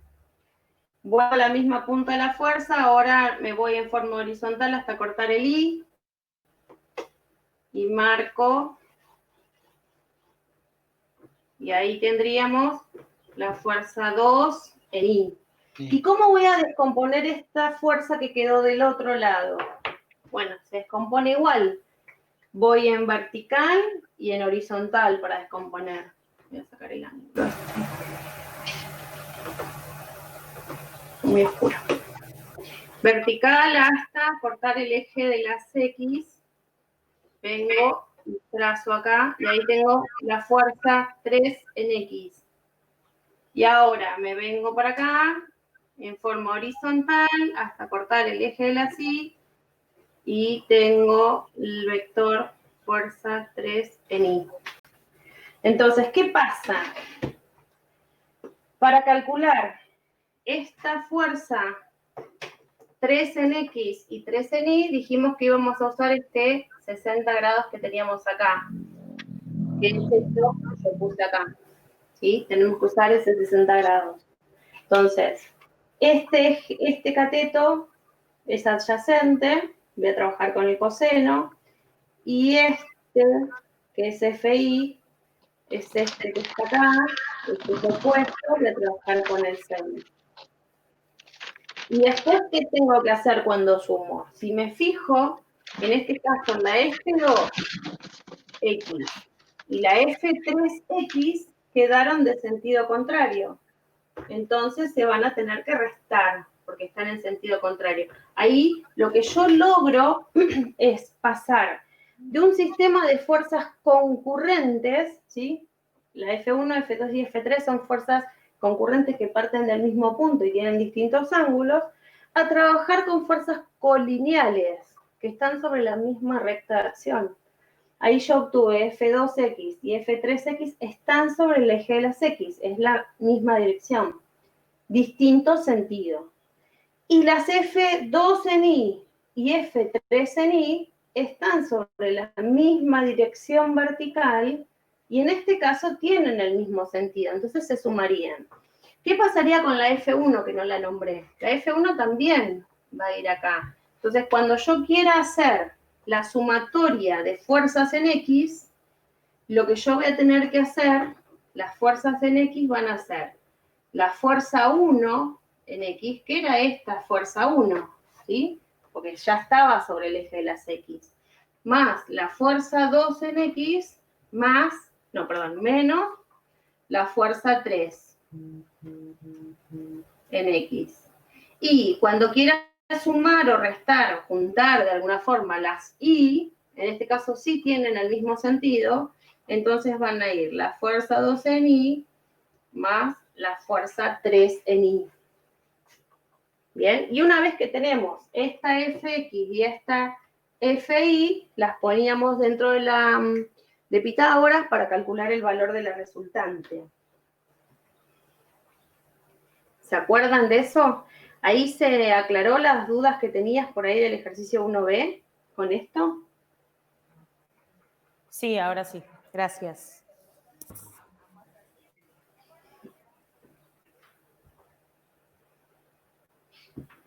Voy a la misma punta de la fuerza, ahora me voy en forma horizontal hasta cortar el I y marco, y ahí tendríamos la fuerza 2 en I. Sí. ¿Y cómo voy a descomponer esta fuerza que quedó del otro lado? Bueno, se descompone igual. Voy en vertical y en horizontal para descomponer. Voy a sacar el ángulo. Muy oscuro. Vertical hasta cortar el eje de las X. Vengo y trazo acá y ahí tengo la fuerza 3 en X. Y ahora me vengo para acá en forma horizontal hasta cortar el eje de las Y y tengo el vector fuerza 3 en Y. Entonces, ¿qué pasa? Para calcular esta fuerza 3 en X y 3 en Y, dijimos que íbamos a usar este 60 grados que teníamos acá. Que es esto que yo puse acá. ¿Sí? Tenemos que usar ese 60 grados. Entonces, este cateto es adyacente, voy a trabajar con el coseno, y este, que es FI, es este que está acá, este es opuesto, voy a trabajar con el seno. Y después, ¿qué tengo que hacer cuando sumo? Si me fijo, en este caso, en la F2X y la F3X quedaron de sentido contrario. Entonces se van a tener que restar, porque están en sentido contrario. Ahí lo que yo logro es pasar de un sistema de fuerzas concurrentes, ¿sí? La F1, F2 y F3 son fuerzas concurrentes que parten del mismo punto y tienen distintos ángulos, a trabajar con fuerzas colineales, que están sobre la misma recta de acción. Ahí yo obtuve F2X y F3X están sobre el eje de las X, es la misma dirección, distinto sentido. Y las F2 en Y y F3 en Y están sobre la misma dirección vertical y en este caso tienen el mismo sentido, entonces se sumarían. ¿Qué pasaría con la F1 que no la nombré? La F1 también va a ir acá. Entonces, cuando yo quiera hacer la sumatoria de fuerzas en X, lo que yo voy a tener que hacer, las fuerzas en X van a ser la fuerza 1 en X, que era esta fuerza 1, ¿sí? Porque ya estaba sobre el eje de las X, más la fuerza 2 en X, menos la fuerza 3 en X. Y cuando quiera sumar o restar o juntar de alguna forma las Y, en este caso sí tienen el mismo sentido, entonces van a ir la fuerza 2 en Y más la fuerza 3 en Y. Bien, y una vez que tenemos esta Fx y esta Fi, las poníamos dentro de Pitágoras para calcular el valor de la resultante. ¿Se acuerdan de eso? Ahí se aclaró las dudas que tenías por ahí del ejercicio 1B con esto. Sí, ahora sí. Gracias.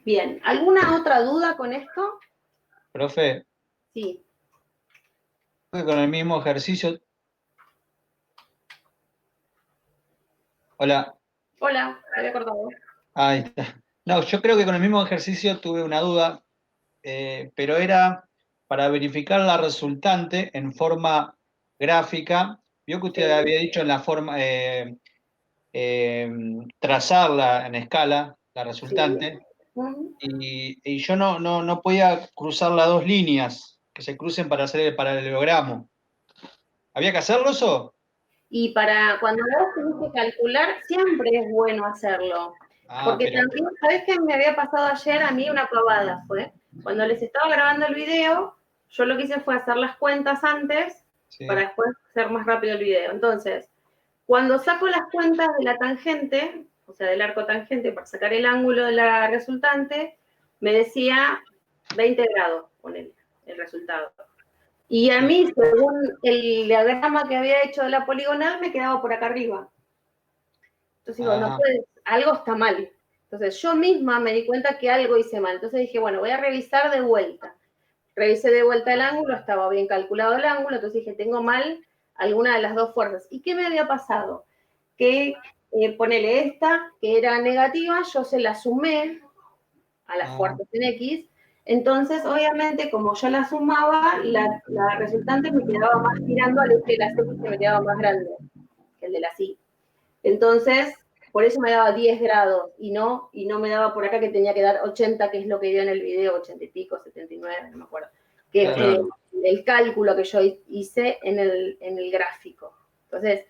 Bien, ¿alguna otra duda con esto? Profe. Sí. Con el mismo ejercicio. Hola. Hola, me había acordado. Ahí está. No, yo creo que con el mismo ejercicio tuve una duda, pero era para verificar la resultante en forma gráfica. Vio que usted había dicho en la forma, trazarla en escala, la resultante, y yo no podía cruzar las dos líneas que se crucen para hacer el paralelogramo. ¿Había que hacerlo eso? Y para cuando vos tenés que calcular, siempre es bueno hacerlo. Porque también, ¿sabés qué me había pasado ayer? A mí una pavada fue. Cuando les estaba grabando el video, yo lo que hice fue hacer las cuentas antes, para después hacer más rápido el video. Entonces, cuando saco las cuentas de la tangente, o sea, del arco tangente, para sacar el ángulo de la resultante, me decía 20 grados, ponele, el resultado. Y a mí, según el diagrama que había hecho de la poligonal, me quedaba por acá arriba. Entonces digo, no puede, algo está mal. Entonces yo misma me di cuenta que algo hice mal. Entonces dije, bueno, voy a revisar de vuelta. Revisé de vuelta el ángulo, estaba bien calculado el ángulo, entonces dije, tengo mal alguna de las dos fuerzas. ¿Y qué me había pasado? Que, ponele esta, que era negativa, yo se la sumé a las fuerzas en X. Entonces, obviamente, como yo la sumaba, la resultante me quedaba más tirando al eje de las X, que me quedaba más grande que el de las Y. Entonces, por eso me daba 10 grados y no me daba por acá que tenía que dar 80, que es lo que dio en el video, 80 y pico, 79, no me acuerdo. Que es el cálculo que yo hice en el gráfico. Entonces,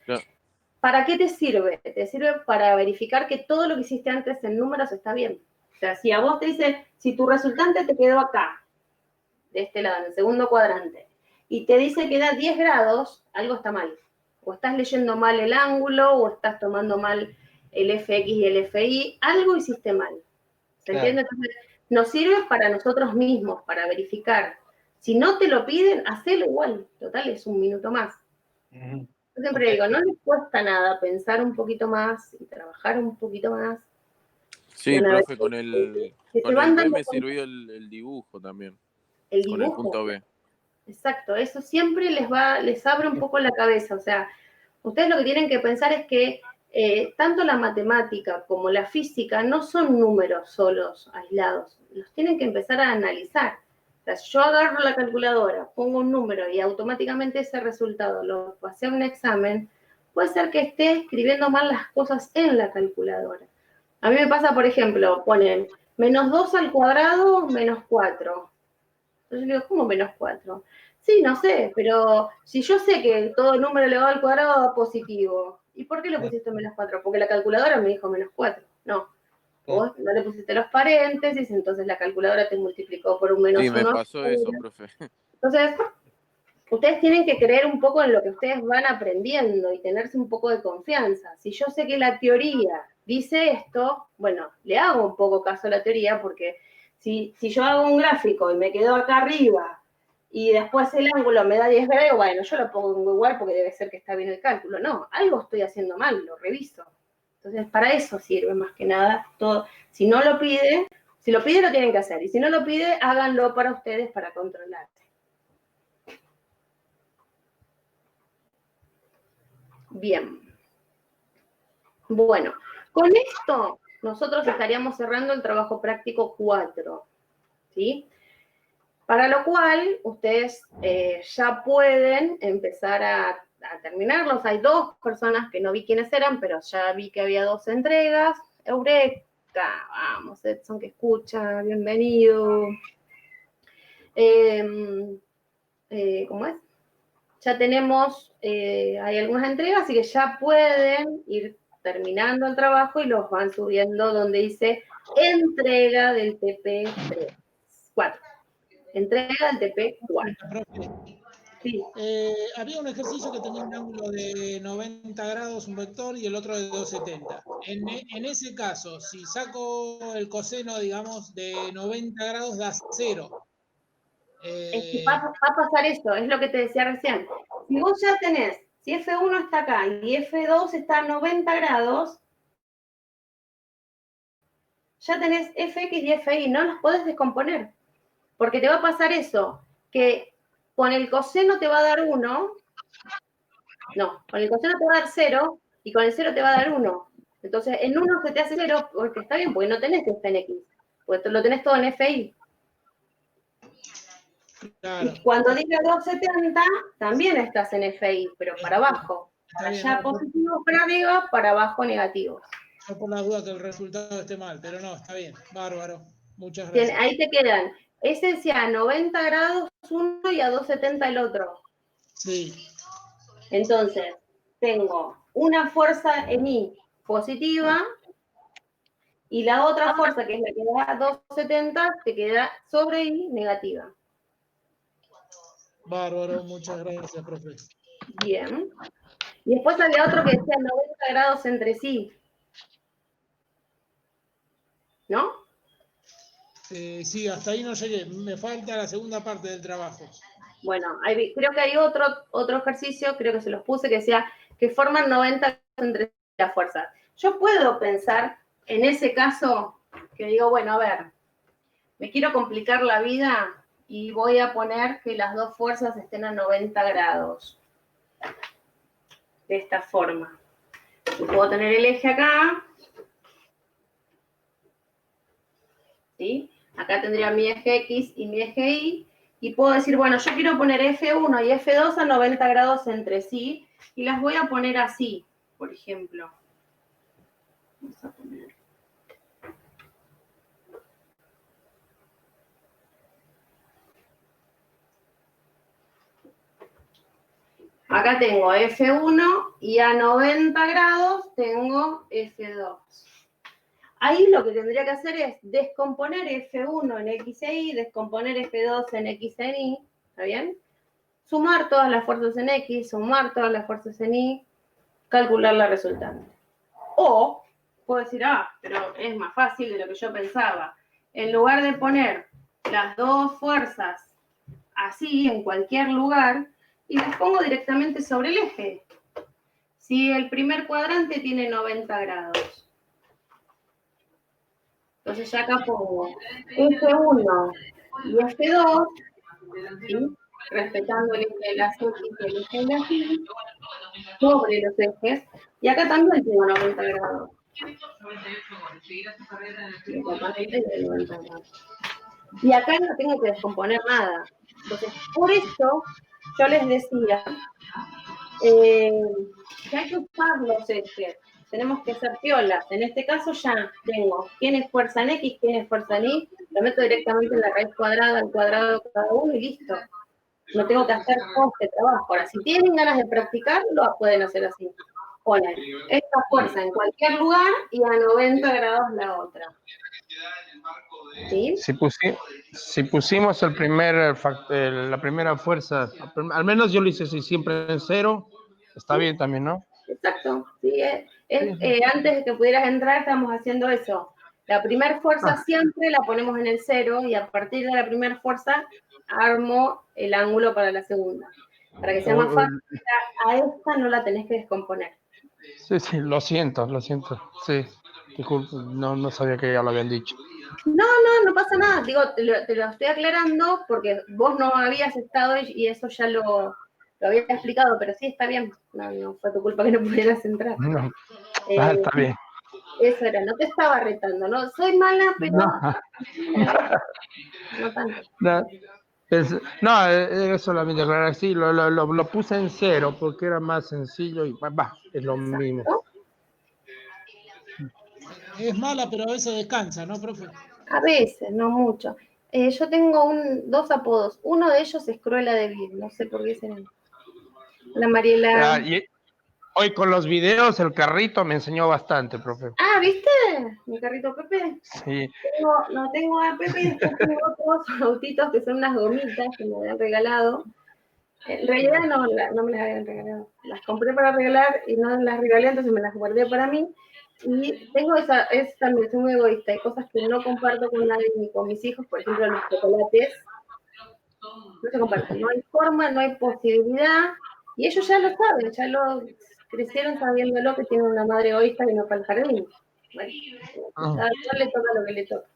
¿para qué te sirve? Te sirve para verificar que todo lo que hiciste antes en números está bien. O sea, si a vos te dice, si tu resultante te quedó acá, de este lado, en el segundo cuadrante, y te dice que da 10 grados, algo está mal. O estás leyendo mal el ángulo, o estás tomando mal el FX y el FI, algo hiciste mal. ¿Se entiende? Entonces, nos sirve para nosotros mismos, para verificar. Si no te lo piden, hacelo igual. Total, es un minuto más. Yo siempre digo, no les cuesta nada pensar un poquito más y trabajar un poquito más. Sí, profe, con el B me sirvió el dibujo también. El dibujo. Con el punto B. Exacto, eso siempre les abre un poco la cabeza. O sea, ustedes lo que tienen que pensar es que tanto la matemática como la física no son números solos, aislados. Los tienen que empezar a analizar. O sea, yo agarro la calculadora, pongo un número y automáticamente ese resultado lo pasé a un examen, puede ser que esté escribiendo mal las cosas en la calculadora. A mí me pasa, por ejemplo, ponen menos 2 al cuadrado, menos 4. Entonces yo digo, ¿cómo menos 4? Sí, no sé, pero si yo sé que todo número elevado al cuadrado da positivo, ¿y por qué le pusiste menos 4? Porque la calculadora me dijo menos 4. No. Vos no le pusiste los paréntesis, entonces la calculadora te multiplicó por un menos 1. Sí, me pasó eso, profe. Entonces, ustedes tienen que creer un poco en lo que ustedes van aprendiendo y tenerse un poco de confianza. Si yo sé que la teoría dice esto, bueno, le hago un poco caso a la teoría, porque si yo hago un gráfico y me quedo acá arriba y después el ángulo me da 10 grados, bueno, yo lo pongo igual porque debe ser que está bien el cálculo. No, algo estoy haciendo mal, lo reviso. Entonces, para eso sirve más que nada todo. Si no lo pide, si lo pide, lo tienen que hacer. Y si no lo pide, háganlo para ustedes para controlarse. Bien. Bueno, con esto nosotros estaríamos cerrando el trabajo práctico 4, ¿sí? Para lo cual, ustedes ya pueden empezar a terminarlos. Hay 2 personas que no vi quiénes eran, pero ya vi que había 2 entregas. Eureka, vamos, Edson que escucha, bienvenido. ¿Cómo es? Ya tenemos, hay algunas entregas, así que ya pueden ir terminando el trabajo y los van subiendo donde dice entrega del TP4. Entrega del TP4. Sí. Había un ejercicio que tenía un ángulo de 90 grados, un vector, y el otro de 270. En ese caso, si saco el coseno, digamos, de 90 grados, da 0. Es que va a pasar esto, es lo que te decía recién. Si vos ya tenés, si F1 está acá y F2 está a 90 grados, ya tenés Fx y Fi, no los podés descomponer. Porque te va a pasar eso, que con el coseno te va a dar 1, no, con el coseno te va a dar 0, y con el 0 te va a dar 1. Entonces, en 1 se te hace 0, porque está bien, porque no tenés F en X, porque lo tenés todo en Fi. Claro. Y cuando diga 270, también estás en FI, pero para abajo. Para allá positivo, para arriba, para abajo negativo. No por la duda que el resultado esté mal, pero no, está bien. Bárbaro. Muchas gracias. Ahí te quedan. Ese decía a 90 grados uno y a 270 el otro. Sí. Entonces, tengo una fuerza en I positiva y la otra fuerza, que es la que da a 270, te queda sobre I negativa. Bárbaro, muchas gracias, profe. Bien. Y después había otro que decía 90 grados entre sí. ¿No? Sí, hasta ahí no llegué. Me falta la segunda parte del trabajo. Bueno, creo que hay otro ejercicio, creo que se los puse, que decía que forman 90 entre las fuerzas. Yo puedo pensar en ese caso que digo, bueno, a ver, me quiero complicar la vida y voy a poner que las dos fuerzas estén a 90 grados. De esta forma. Yo puedo tener el eje acá. ¿Sí? Acá tendría mi eje X y mi eje Y. Y puedo decir, bueno, yo quiero poner F1 y F2 a 90 grados entre sí. Y las voy a poner así, por ejemplo. Vamos a poner. Acá tengo F1 y a 90 grados tengo F2. Ahí lo que tendría que hacer es descomponer F1 en X e Y, descomponer F2 en X e Y, ¿está bien? Sumar todas las fuerzas en X, sumar todas las fuerzas en Y, calcular la resultante. O, puedo decir, pero es más fácil de lo que yo pensaba. En lugar de poner las dos fuerzas así, en cualquier lugar, y las pongo directamente sobre el eje. Si el primer cuadrante tiene 90 grados. Entonces ya acá pongo F1 y F2, ¿sí? Respetando el eje de las X y el eje de las Y, sobre los ejes, y acá también tengo 90 grados. Y acá no tengo que descomponer nada. Entonces, por eso yo les decía que hay que usar los ejes. Tenemos que ser piolas. En este caso ya tengo quién es fuerza en X, quién es fuerza en Y, lo meto directamente en la raíz cuadrada, al cuadrado de cada uno y listo. No tengo que hacer todo este trabajo. Ahora, si tienen ganas de practicar, lo pueden hacer así. Ponen esta fuerza en cualquier lugar y a 90 grados la otra. ¿Sí? Si pusimos la primera fuerza, al menos yo lo hice así, siempre en 0, está bien también, ¿no? Exacto. Sí, antes de que pudieras entrar, estamos haciendo eso. La primera fuerza siempre la ponemos en el 0 y a partir de la primera fuerza armo el ángulo para la segunda. Para que sea más fácil, a esta no la tenés que descomponer. Sí, lo siento. Sí, disculpe, no sabía que ya lo habían dicho. No pasa nada. Digo, te lo estoy aclarando porque vos no habías estado y eso ya lo había explicado, pero sí, está bien. No fue tu culpa que no pudieras entrar. No. Está bien. Eso era, no te estaba retando, ¿no? Soy mala, pero no tanto. No, era solamente aclarar, sí, lo puse en 0 porque era más sencillo y es lo mismo. Es mala, pero a veces descansa, ¿no, profe? A veces, no mucho. Yo tengo dos apodos. Uno de ellos es Cruella de Vil, no sé por qué será. La Mariela. Hoy con los videos el carrito me enseñó bastante, profe. ¿Viste? Mi carrito Pepe. Sí. Tengo a Pepe y después tengo otros autitos que son unas gomitas que me habían regalado. En realidad no me las habían regalado. Las compré para regalar y no las regalé, entonces me las guardé para mí. Y tengo también soy muy egoísta. Hay cosas que no comparto con nadie ni con mis hijos, por ejemplo, los chocolates. No se comparten. No hay forma, no hay posibilidad. Y ellos ya lo saben, ya lo crecieron sabiéndolo que tienen una madre egoísta que no fue al jardín. Bueno, cada cual le toca lo que le toca.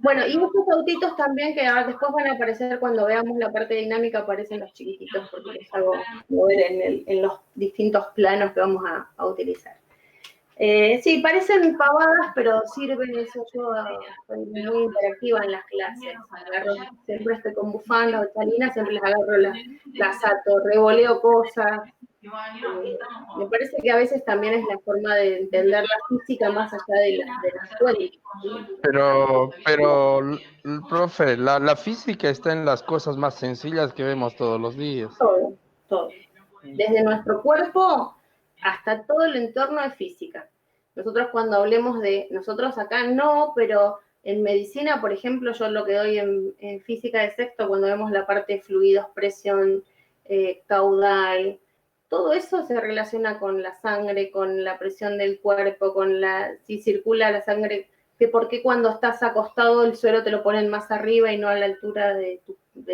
Bueno, y estos autitos también que después van a aparecer cuando veamos la parte dinámica, aparecen los chiquititos porque les hago mover en los distintos planos que vamos a utilizar. Sí, parecen pavadas, pero sirven eso. Yo soy muy interactiva en las clases. Siempre estoy con bufandas o chalinas, siempre les agarro las ato, revoleo cosas. Me parece que a veces también es la forma de entender la física más allá de la escuela. Pero, profe, la física está en las cosas más sencillas que vemos todos los días. Todo. Desde nuestro cuerpo hasta todo el entorno es física. Nosotros cuando hablemos nosotros acá no, pero en medicina, por ejemplo, yo lo que doy en física de sexto, cuando vemos la parte de fluidos, presión, caudal, todo eso se relaciona con la sangre, con la presión del cuerpo, si circula la sangre que por qué cuando estás acostado el suelo te lo ponen más arriba y no a la altura de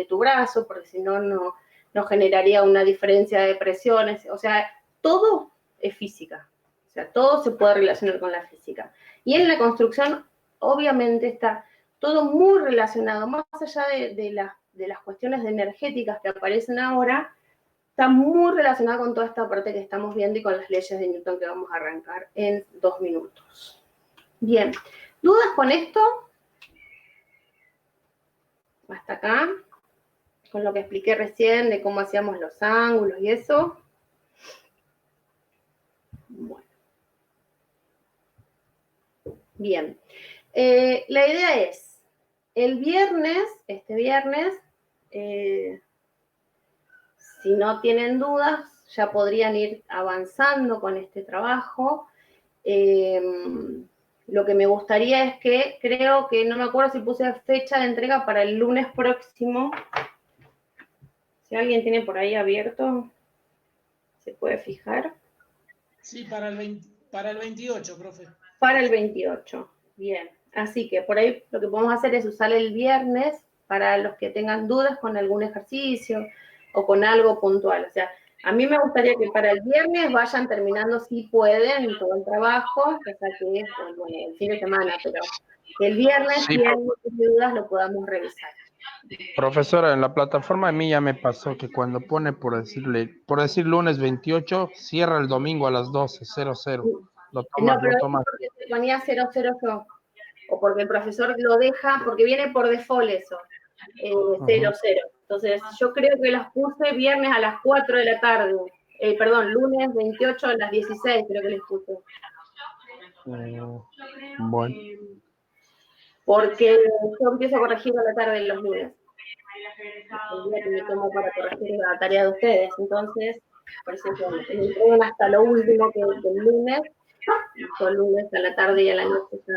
tu brazo, porque si no, no generaría una diferencia de presiones. O sea, todo es física. O sea, todo se puede relacionar con la física. Y en la construcción, obviamente, está todo muy relacionado, más allá de las cuestiones energéticas que aparecen ahora, está muy relacionado con toda esta parte que estamos viendo y con las leyes de Newton que vamos a arrancar en 2 minutos. Bien, ¿dudas con esto? Hasta acá, con lo que expliqué recién de cómo hacíamos los ángulos y eso. Bueno. Bien, la idea es, el viernes, este viernes, si no tienen dudas, ya podrían ir avanzando con este trabajo. Lo que me gustaría es que, creo que, no me acuerdo si puse fecha de entrega para el lunes próximo. Si alguien tiene por ahí abierto, se puede fijar. Sí, para el 28, profe. Para el 28, bien. Así que por ahí lo que podemos hacer es usar el viernes para los que tengan dudas con algún ejercicio o con algo puntual. O sea, a mí me gustaría que para el viernes vayan terminando, si pueden, todo el trabajo, o sea que es el fin de semana, pero que el viernes, Sí, si hay dudas, lo podamos revisar. profesora, en la plataforma a mí ya me pasó que cuando pone, por decir lunes 28, cierra el domingo a las 12:00. Lo Pero toma. es porque se ponía 00 yo, o porque el profesor lo deja, porque viene por default eso, 00. Entonces, yo creo que las puse viernes a las 4 de la tarde, lunes 28 a las 16, creo que les puse. Bueno. Porque yo empiezo a corregir a la tarde los lunes. El día que me tomo para corregir la tarea de ustedes. Entonces, por ejemplo, me entregan hasta lo último que del lunes, y yo el lunes a la tarde y a la noche ya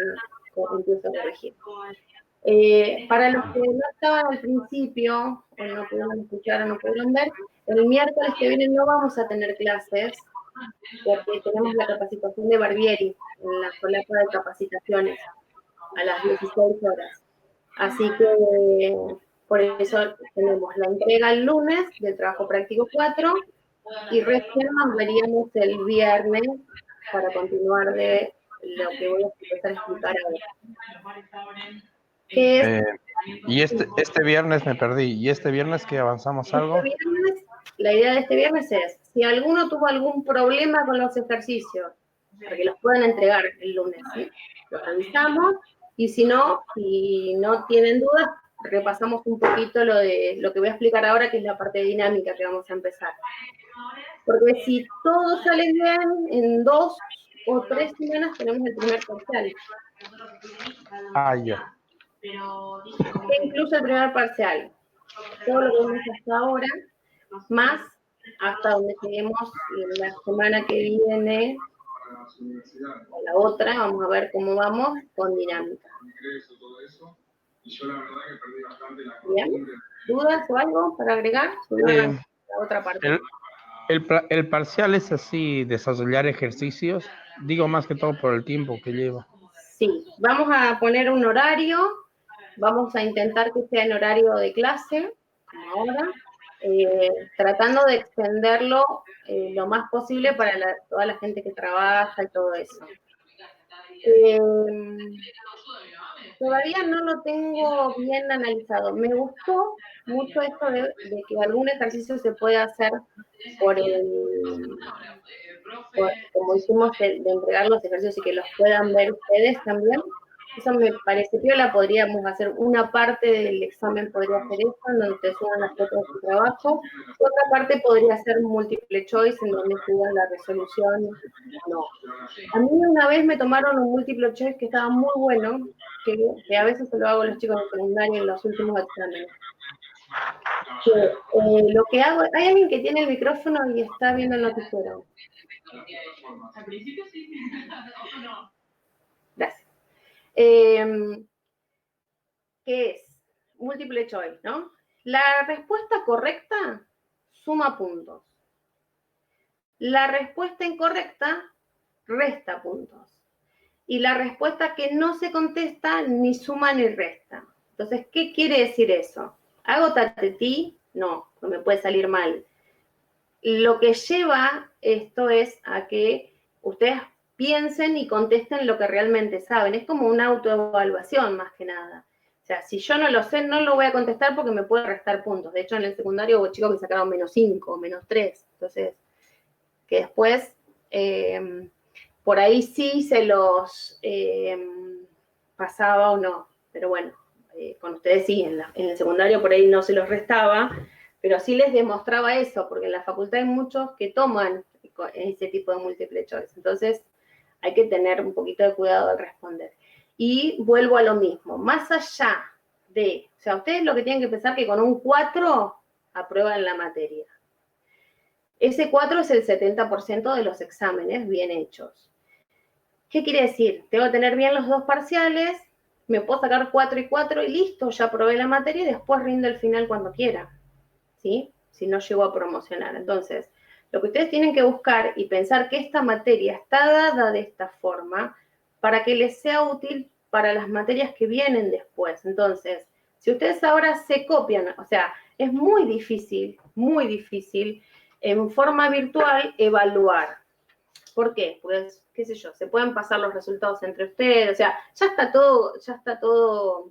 empiezo a corregir. Para los que no estaban al principio, o no pudieron escuchar o no pudieron ver, el miércoles que viene no vamos a tener clases, porque tenemos la capacitación de Barbieri, en la solapa de capacitaciones, a las 16 horas. Así que por eso tenemos la entrega el lunes del trabajo práctico 4 y recién nos veríamos el viernes para continuar de lo que voy a empezar a explicar ahora. Y este viernes me perdí. ¿Y este viernes que avanzamos algo? La idea de este viernes es, si alguno tuvo algún problema con los ejercicios, para que los puedan entregar el lunes, ¿sí? Los revisamos, y si no tienen dudas, repasamos un poquito lo que voy a explicar ahora, que es la parte dinámica que vamos a empezar. Porque si todo sale bien, en 2 o 3 semanas tenemos el primer parcial. Ya. Que incluye el primer parcial. Todo lo que vemos hasta ahora, más hasta donde lleguemos la semana que viene, o la otra, vamos a ver cómo vamos con dinámica. Bien, ¿dudas o algo para agregar? La otra parte. El parcial es así, desarrollar ejercicios, digo más que todo por el tiempo que lleva. Sí, vamos a poner un horario, vamos a intentar que sea en horario de clase, como ahora, tratando de extenderlo lo más posible para toda la gente que trabaja y todo eso. Todavía no lo tengo bien analizado. Me gustó mucho esto de que algún ejercicio se puede hacer como hicimos de entregar los ejercicios y que los puedan ver ustedes también. Eso me parece piola, podríamos hacer una parte del examen, podría hacer eso, en donde te suban las fotos de tu trabajo. Otra parte podría ser múltiple choice, en donde suban la resolución. No. A mí una vez me tomaron un múltiple choice que estaba muy bueno, que a veces se lo hago a los chicos de secundaria en los últimos exámenes. Lo que hago, hay alguien que tiene el micrófono y está viendo el noticiero. Al principio sí. Gracias. ¿Qué es? Múltiple choice, ¿no? La respuesta correcta suma puntos. La respuesta incorrecta resta puntos. y la respuesta que no se contesta ni suma ni resta. Entonces, ¿qué quiere decir eso? ¿Hago tatetí? No me puede salir mal. Lo que lleva esto es a que ustedes piensen y contesten lo que realmente saben. Es como una autoevaluación más que nada. O sea, si yo no lo sé, no lo voy a contestar porque me puede restar puntos. De hecho, en el secundario hubo chicos que sacaron -5, -3. Entonces, que después, por ahí sí se los pasaba o no. Pero bueno, con ustedes sí, en el secundario por ahí no se los restaba, pero sí les demostraba eso, porque en la facultad hay muchos que toman ese tipo de multiple choice. Entonces, hay que tener un poquito de cuidado al responder. Y vuelvo a lo mismo, más allá de, o sea, ustedes lo que tienen que pensar que con un 4 aprueban la materia. Ese 4 es el 70% de los exámenes bien hechos. ¿Qué quiere decir? Tengo que tener bien los 2 parciales, me puedo sacar 4 y 4 y listo, ya aprobé la materia y después rindo el final cuando quiera, ¿sí? Si no llego a promocionar. Entonces, lo que ustedes tienen que buscar y pensar que esta materia está dada de esta forma para que les sea útil para las materias que vienen después. Entonces, si ustedes ahora se copian, o sea, es muy difícil en forma virtual evaluar. ¿Por qué? Pues, qué sé yo, se pueden pasar los resultados entre ustedes, o sea, ya está todo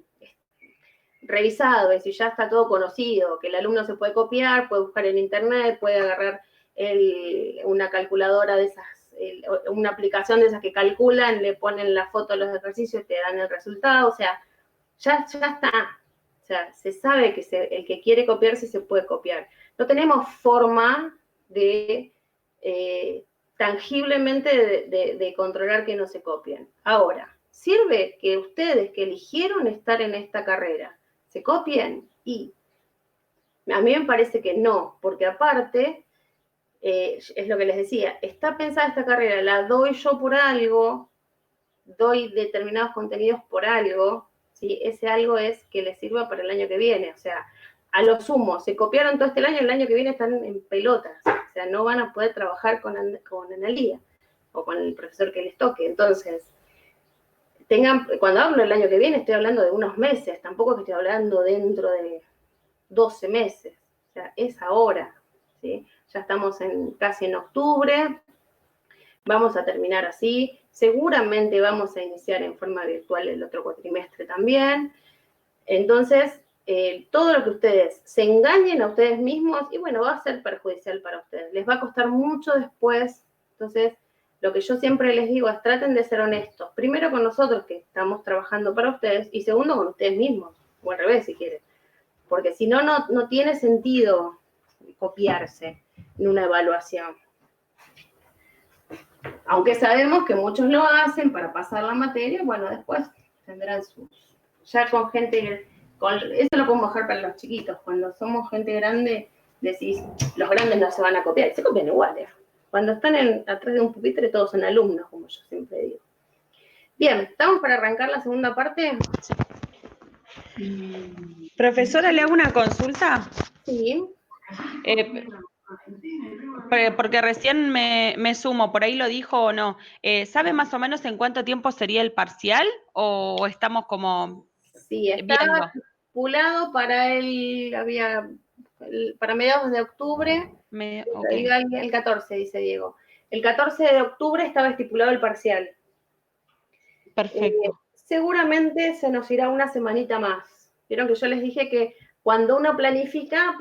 revisado, es decir, ya está todo conocido, que el alumno se puede copiar, puede buscar en internet, puede agarrar una calculadora de esas, una aplicación de esas que calculan, le ponen la foto de los ejercicios y te dan el resultado, o sea, ya está. O sea, se sabe que el que quiere copiarse se puede copiar. No tenemos forma de tangiblemente de controlar que no se copien. Ahora, ¿sirve que ustedes que eligieron estar en esta carrera se copien? Y a mí me parece que no, porque aparte, es lo que les decía, está pensada esta carrera, la doy yo por algo, doy determinados contenidos por algo, ¿sí? Ese algo es que les sirva para el año que viene, o sea, a lo sumo, se copiaron todo este año, el año que viene están en pelotas, o sea, no van a poder trabajar con Analía o con el profesor que les toque. Entonces, cuando hablo del año que viene, estoy hablando de unos meses, tampoco estoy hablando dentro de 12 meses, o sea, es ahora, ¿sí? Ya estamos casi en octubre, vamos a terminar así, seguramente vamos a iniciar en forma virtual el otro cuatrimestre también. Entonces, todo lo que ustedes se engañen a ustedes mismos, y bueno, va a ser perjudicial para ustedes, les va a costar mucho después. Entonces, lo que yo siempre les digo es traten de ser honestos, primero con nosotros que estamos trabajando para ustedes, y segundo con ustedes mismos, o al revés si quieren, porque si no, no tiene sentido copiarse en una evaluación. Aunque sabemos que muchos lo hacen para pasar la materia, bueno, después tendrán ya con gente, eso lo podemos dejar para los chiquitos, cuando somos gente grande, decís, los grandes no se van a copiar, se copian iguales. Cuando están atrás de un pupitre, todos son alumnos, como yo siempre digo. Bien, ¿estamos para arrancar la segunda parte? Profesora, ¿le hago una consulta? Sí. Porque recién me sumo, por ahí lo dijo o no. ¿Sabe más o menos en cuánto tiempo sería el parcial? ¿O estamos como sí, está estipulado para para mediados de octubre? Okay. El 14, dice Diego. El 14 de octubre estaba estipulado el parcial. Perfecto. Seguramente se nos irá una semanita más. Vieron que yo les dije que cuando uno planifica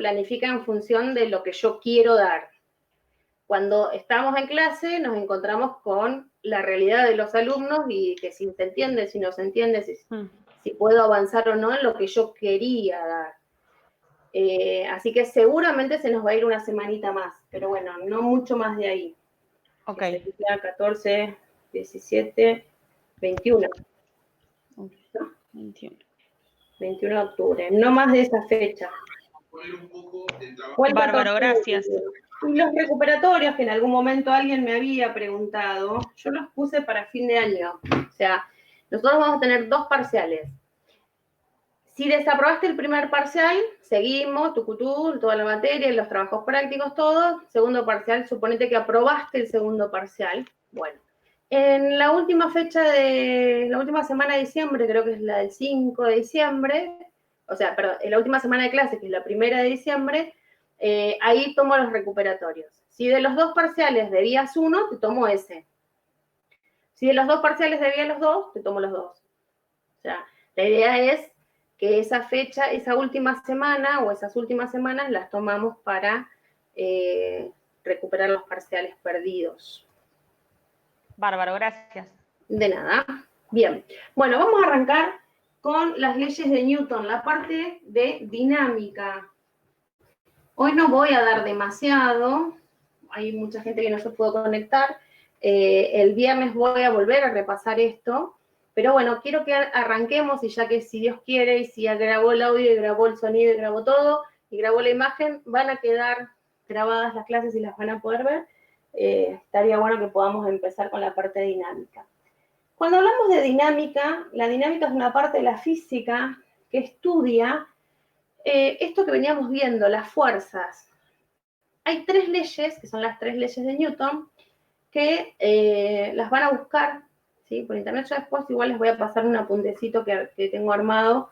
en función de lo que yo quiero dar. Cuando estamos en clase nos encontramos con la realidad de los alumnos y que si se entiende, si no se entiende, si puedo avanzar o no en lo que yo quería dar. Así que seguramente se nos va a ir una semanita más, pero bueno, no mucho más de ahí. Ok. 14, 17, 21. ¿No? 21. 21 de octubre, no más de esa fecha. Bárbaro, gracias. Y los recuperatorios, que en algún momento alguien me había preguntado, yo los puse para fin de año. O sea, nosotros vamos a tener 2 parciales. Si desaprobaste el primer parcial, seguimos, tucutú, toda la materia, los trabajos prácticos, todo. Segundo parcial, suponete que aprobaste el segundo parcial. Bueno, En la última fecha de, la última semana de diciembre, creo que es la del 5 de diciembre, o sea, perdón, en la última semana de clase, que es la 1 de diciembre, ahí tomo los recuperatorios. Si de los 2 parciales debías 1, te tomo ese. Si de los 2 parciales debías los 2, te tomo los 2. O sea, la idea es que esa fecha, esa última semana o esas últimas semanas las tomamos para recuperar los parciales perdidos. Bárbaro, gracias. De nada. Bien. Bueno, vamos a arrancar con las leyes de Newton, la parte de dinámica. Hoy no voy a dar demasiado. Hay mucha gente que no se pudo conectar. El viernes voy a volver a repasar esto. Pero bueno, quiero que arranquemos y ya que si Dios quiere y si ya grabó el audio y grabó el sonido y grabó todo y grabó la imagen, van a quedar grabadas las clases y las van a poder ver. Estaría bueno que podamos empezar con la parte dinámica. Cuando hablamos de dinámica, la dinámica es una parte de la física que estudia esto que veníamos viendo, las fuerzas. Hay 3 leyes, que son las 3 leyes de Newton, que las van a buscar, ¿sí? Por internet. Yo después igual les voy a pasar un apuntecito que tengo armado,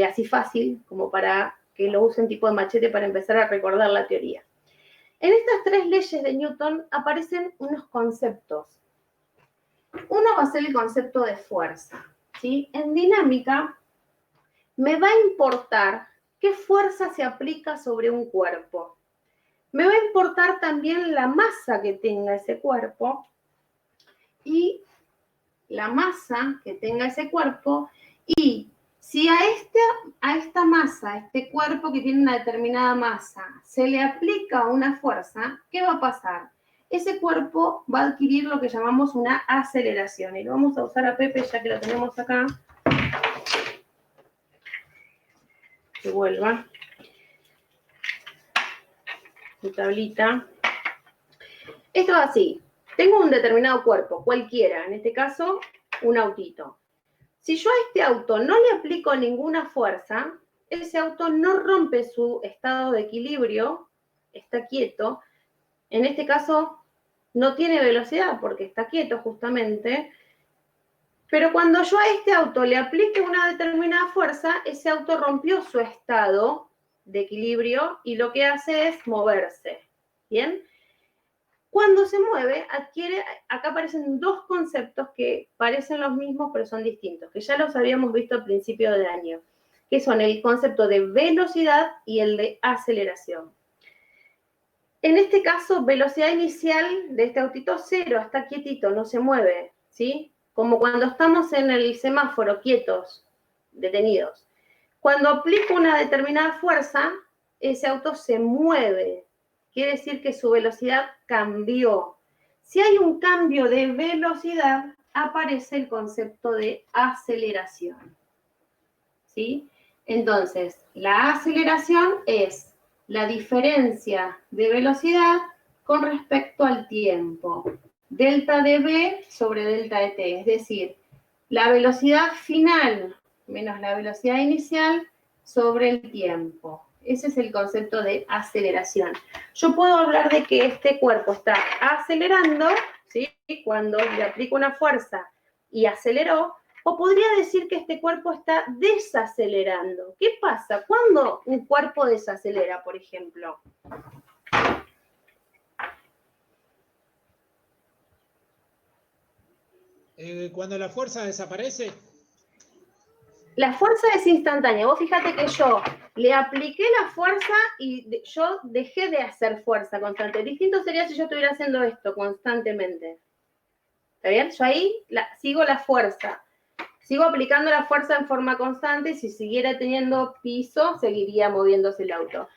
así fácil, como para que lo usen tipo de machete para empezar a recordar la teoría. En estas 3 leyes de Newton aparecen unos conceptos. Uno va a ser el concepto de fuerza, ¿sí? En dinámica me va a importar qué fuerza se aplica sobre un cuerpo. Me va a importar también la masa que tenga ese cuerpo y la masa que tenga ese cuerpo y si a esta masa, a este cuerpo que tiene una determinada masa, se le aplica una fuerza, ¿qué va a pasar? Ese cuerpo va a adquirir lo que llamamos una aceleración. Y lo vamos a usar a Pepe ya que lo tenemos acá. Que vuelva. Su tablita. Esto es así. Tengo un determinado cuerpo, cualquiera, en este caso, un autito. Si yo a este auto no le aplico ninguna fuerza, ese auto no rompe su estado de equilibrio, está quieto. En este caso, no tiene velocidad porque está quieto justamente. Pero cuando yo a este auto le aplique una determinada fuerza, ese auto rompió su estado de equilibrio y lo que hace es moverse. ¿Bien? Cuando se mueve, acá aparecen 2 conceptos que parecen los mismos, pero son distintos, que ya los habíamos visto al principio del año, que son el concepto de velocidad y el de aceleración. En este caso, velocidad inicial de este autito 0, está quietito, no se mueve, ¿sí? Como cuando estamos en el semáforo, quietos, detenidos. Cuando aplico una determinada fuerza, ese auto se mueve. Quiere decir que su velocidad cambió. Si hay un cambio de velocidad, aparece el concepto de aceleración. ¿Sí? Entonces, la aceleración es la diferencia de velocidad con respecto al tiempo. Delta de v sobre delta de t, es decir, la velocidad final menos la velocidad inicial sobre el tiempo. Ese es el concepto de aceleración. Yo puedo hablar de que este cuerpo está acelerando, ¿sí? Cuando le aplico una fuerza y aceleró, o podría decir que este cuerpo está desacelerando. ¿Qué pasa? ¿Cuándo un cuerpo desacelera, por ejemplo? Cuando la fuerza desaparece. La fuerza es instantánea. Vos fíjate que yo le apliqué la fuerza y yo dejé de hacer fuerza constante. Distinto sería si yo estuviera haciendo esto constantemente. ¿Está bien? Yo ahí sigo la fuerza. Sigo aplicando la fuerza en forma constante y si siguiera teniendo piso, seguiría moviéndose el auto.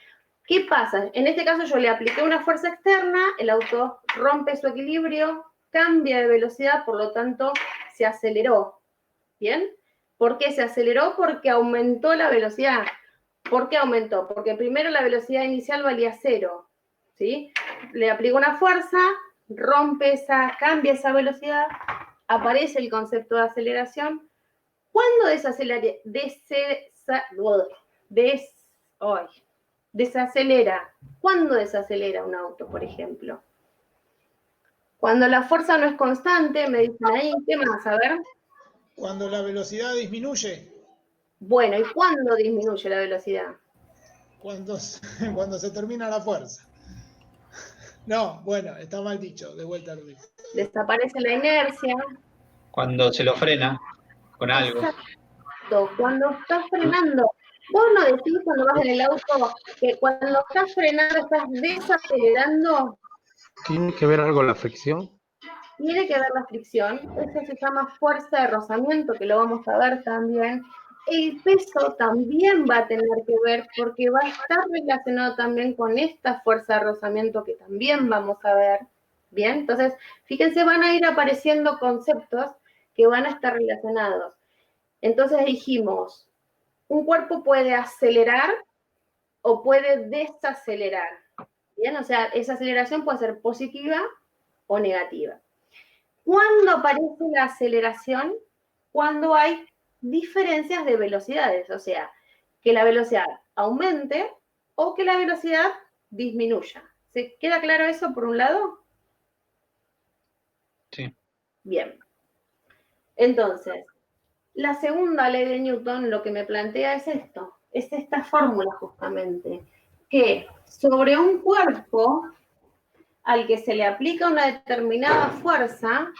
¿Qué pasa? En este caso yo le apliqué una fuerza externa, el auto rompe su equilibrio, cambia de velocidad, por lo tanto se aceleró. ¿Bien? ¿Por qué se aceleró? Porque aumentó la velocidad. ¿Por qué aumentó? Porque primero la velocidad inicial valía 0, ¿sí? Le aplico una fuerza, cambia esa velocidad, aparece el concepto de aceleración. ¿Cuándo desacelera? ¿Cuándo desacelera un auto, por ejemplo? Cuando la fuerza no es constante, me dicen ahí, ¿qué más? A ver. Cuando la velocidad disminuye. Bueno, ¿y cuándo disminuye la velocidad? Cuando se termina la fuerza. No, bueno, está mal dicho, de vuelta lo digo. Desaparece la inercia. Cuando se lo frena con algo. Exacto, cuando estás frenando. Vos no decís cuando vas en el auto que cuando estás frenando estás desacelerando. ¿Tiene que ver algo la fricción? Tiene que ver la fricción. Eso se llama fuerza de rozamiento, que lo vamos a ver también. El peso también va a tener que ver porque va a estar relacionado también con esta fuerza de rozamiento que también vamos a ver. Bien, entonces, fíjense, van a ir apareciendo conceptos que van a estar relacionados. Entonces dijimos, un cuerpo puede acelerar o puede desacelerar. Bien, o sea, esa aceleración puede ser positiva o negativa. ¿Cuándo aparece la aceleración? Cuando hay diferencias de velocidades, o sea, que la velocidad aumente o que la velocidad disminuya. ¿Se queda claro eso por un lado? Sí. Bien. Entonces, la segunda ley de Newton lo que me plantea es esto, es esta fórmula justamente, que sobre un cuerpo al que se le aplica una determinada fuerza,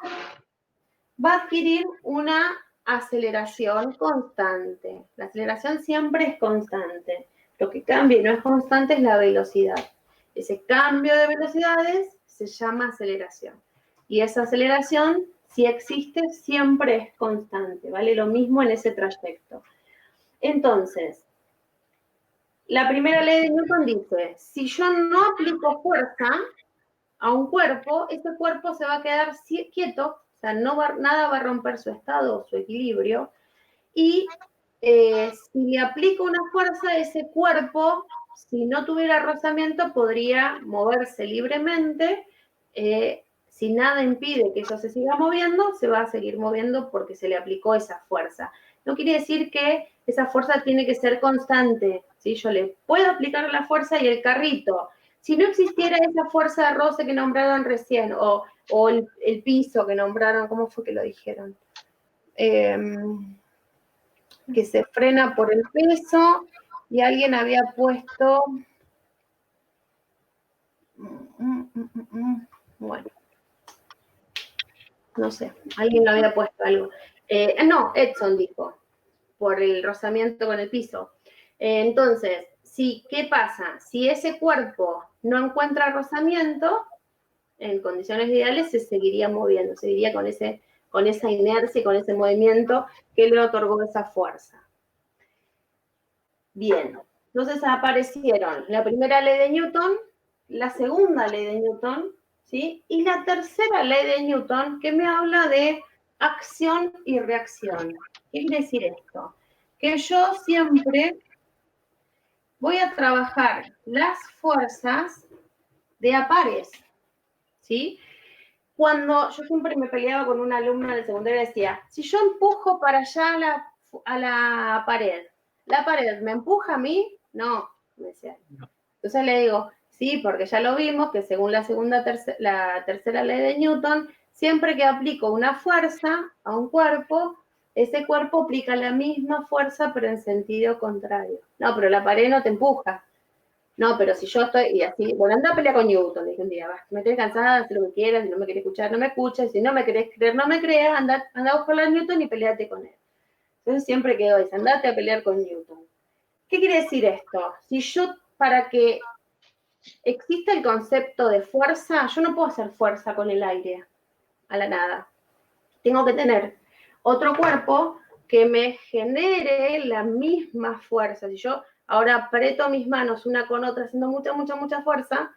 va a adquirir una aceleración constante. La aceleración siempre es constante. Lo que cambia y no es constante es la velocidad. Ese cambio de velocidades se llama aceleración. Y esa aceleración, si existe, siempre es constante, ¿vale? Lo mismo en ese trayecto. Entonces, la primera ley de Newton dice, si yo no aplico fuerza a un cuerpo, ese cuerpo se va a quedar quieto, o sea, nada va a romper su estado o su equilibrio, y si le aplico una fuerza, ese cuerpo, si no tuviera rozamiento, podría moverse libremente. Si nada impide que eso se siga moviendo, se va a seguir moviendo porque se le aplicó esa fuerza. No quiere decir que esa fuerza tiene que ser constante, ¿sí? Yo le puedo aplicar la fuerza y el carrito, si no existiera esa fuerza de roce que nombraron recién, o el piso que nombraron, ¿cómo fue que lo dijeron? Que se frena por el peso, y alguien había puesto, bueno, no sé, alguien lo había puesto algo. No, Edson dijo, por el rozamiento con el piso. Entonces, ¿qué pasa? Si ese cuerpo no encuentra rozamiento, en condiciones ideales se seguiría moviendo, seguiría con esa inercia y con ese movimiento que le otorgó esa fuerza. Bien, entonces aparecieron la primera ley de Newton, la segunda ley de Newton, ¿sí? Y la tercera ley de Newton, que me habla de acción y reacción. ¿Qué quiere decir esto? Que yo siempre voy a trabajar las fuerzas de a pares, ¿sí? Cuando yo siempre me peleaba con una alumna del secundario, decía, si yo empujo para allá a la pared me empuja a mí, no, me decía. Entonces le digo, sí, porque ya lo vimos, que según la tercera ley de Newton, siempre que aplico una fuerza a un cuerpo, ese cuerpo aplica la misma fuerza, pero en sentido contrario. No, pero la pared no te empuja. No, pero si yo estoy, y así, bueno, anda a pelear con Newton, dije un día, me quedé cansada, haz lo que quieras, si no me querés escuchar, no me escuches, si no me querés creer, no me creas, anda a buscar a Newton y peleate con él. Entonces siempre quedó eso, andate a pelear con Newton. ¿Qué quiere decir esto? Si yo, para que exista el concepto de fuerza, yo no puedo hacer fuerza con el aire, a la nada. Tengo que tener otro cuerpo que me genere la misma fuerza. Si yo ahora aprieto mis manos una con otra haciendo mucha fuerza,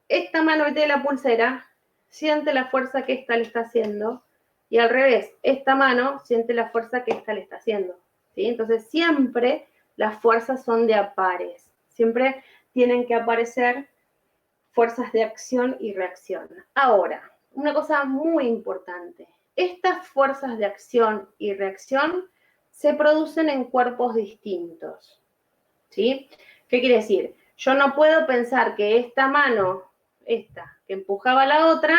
esta mano que tiene la pulsera siente la fuerza que esta le está haciendo, y al revés, esta mano siente la fuerza que esta le está haciendo, ¿sí? Entonces siempre las fuerzas son de a pares, siempre tienen que aparecer fuerzas de acción y reacción. Ahora, una cosa muy importante, estas fuerzas de acción y reacción se producen en cuerpos distintos, ¿sí? ¿Qué quiere decir? Yo no puedo pensar que esta mano, esta, que empujaba a la otra,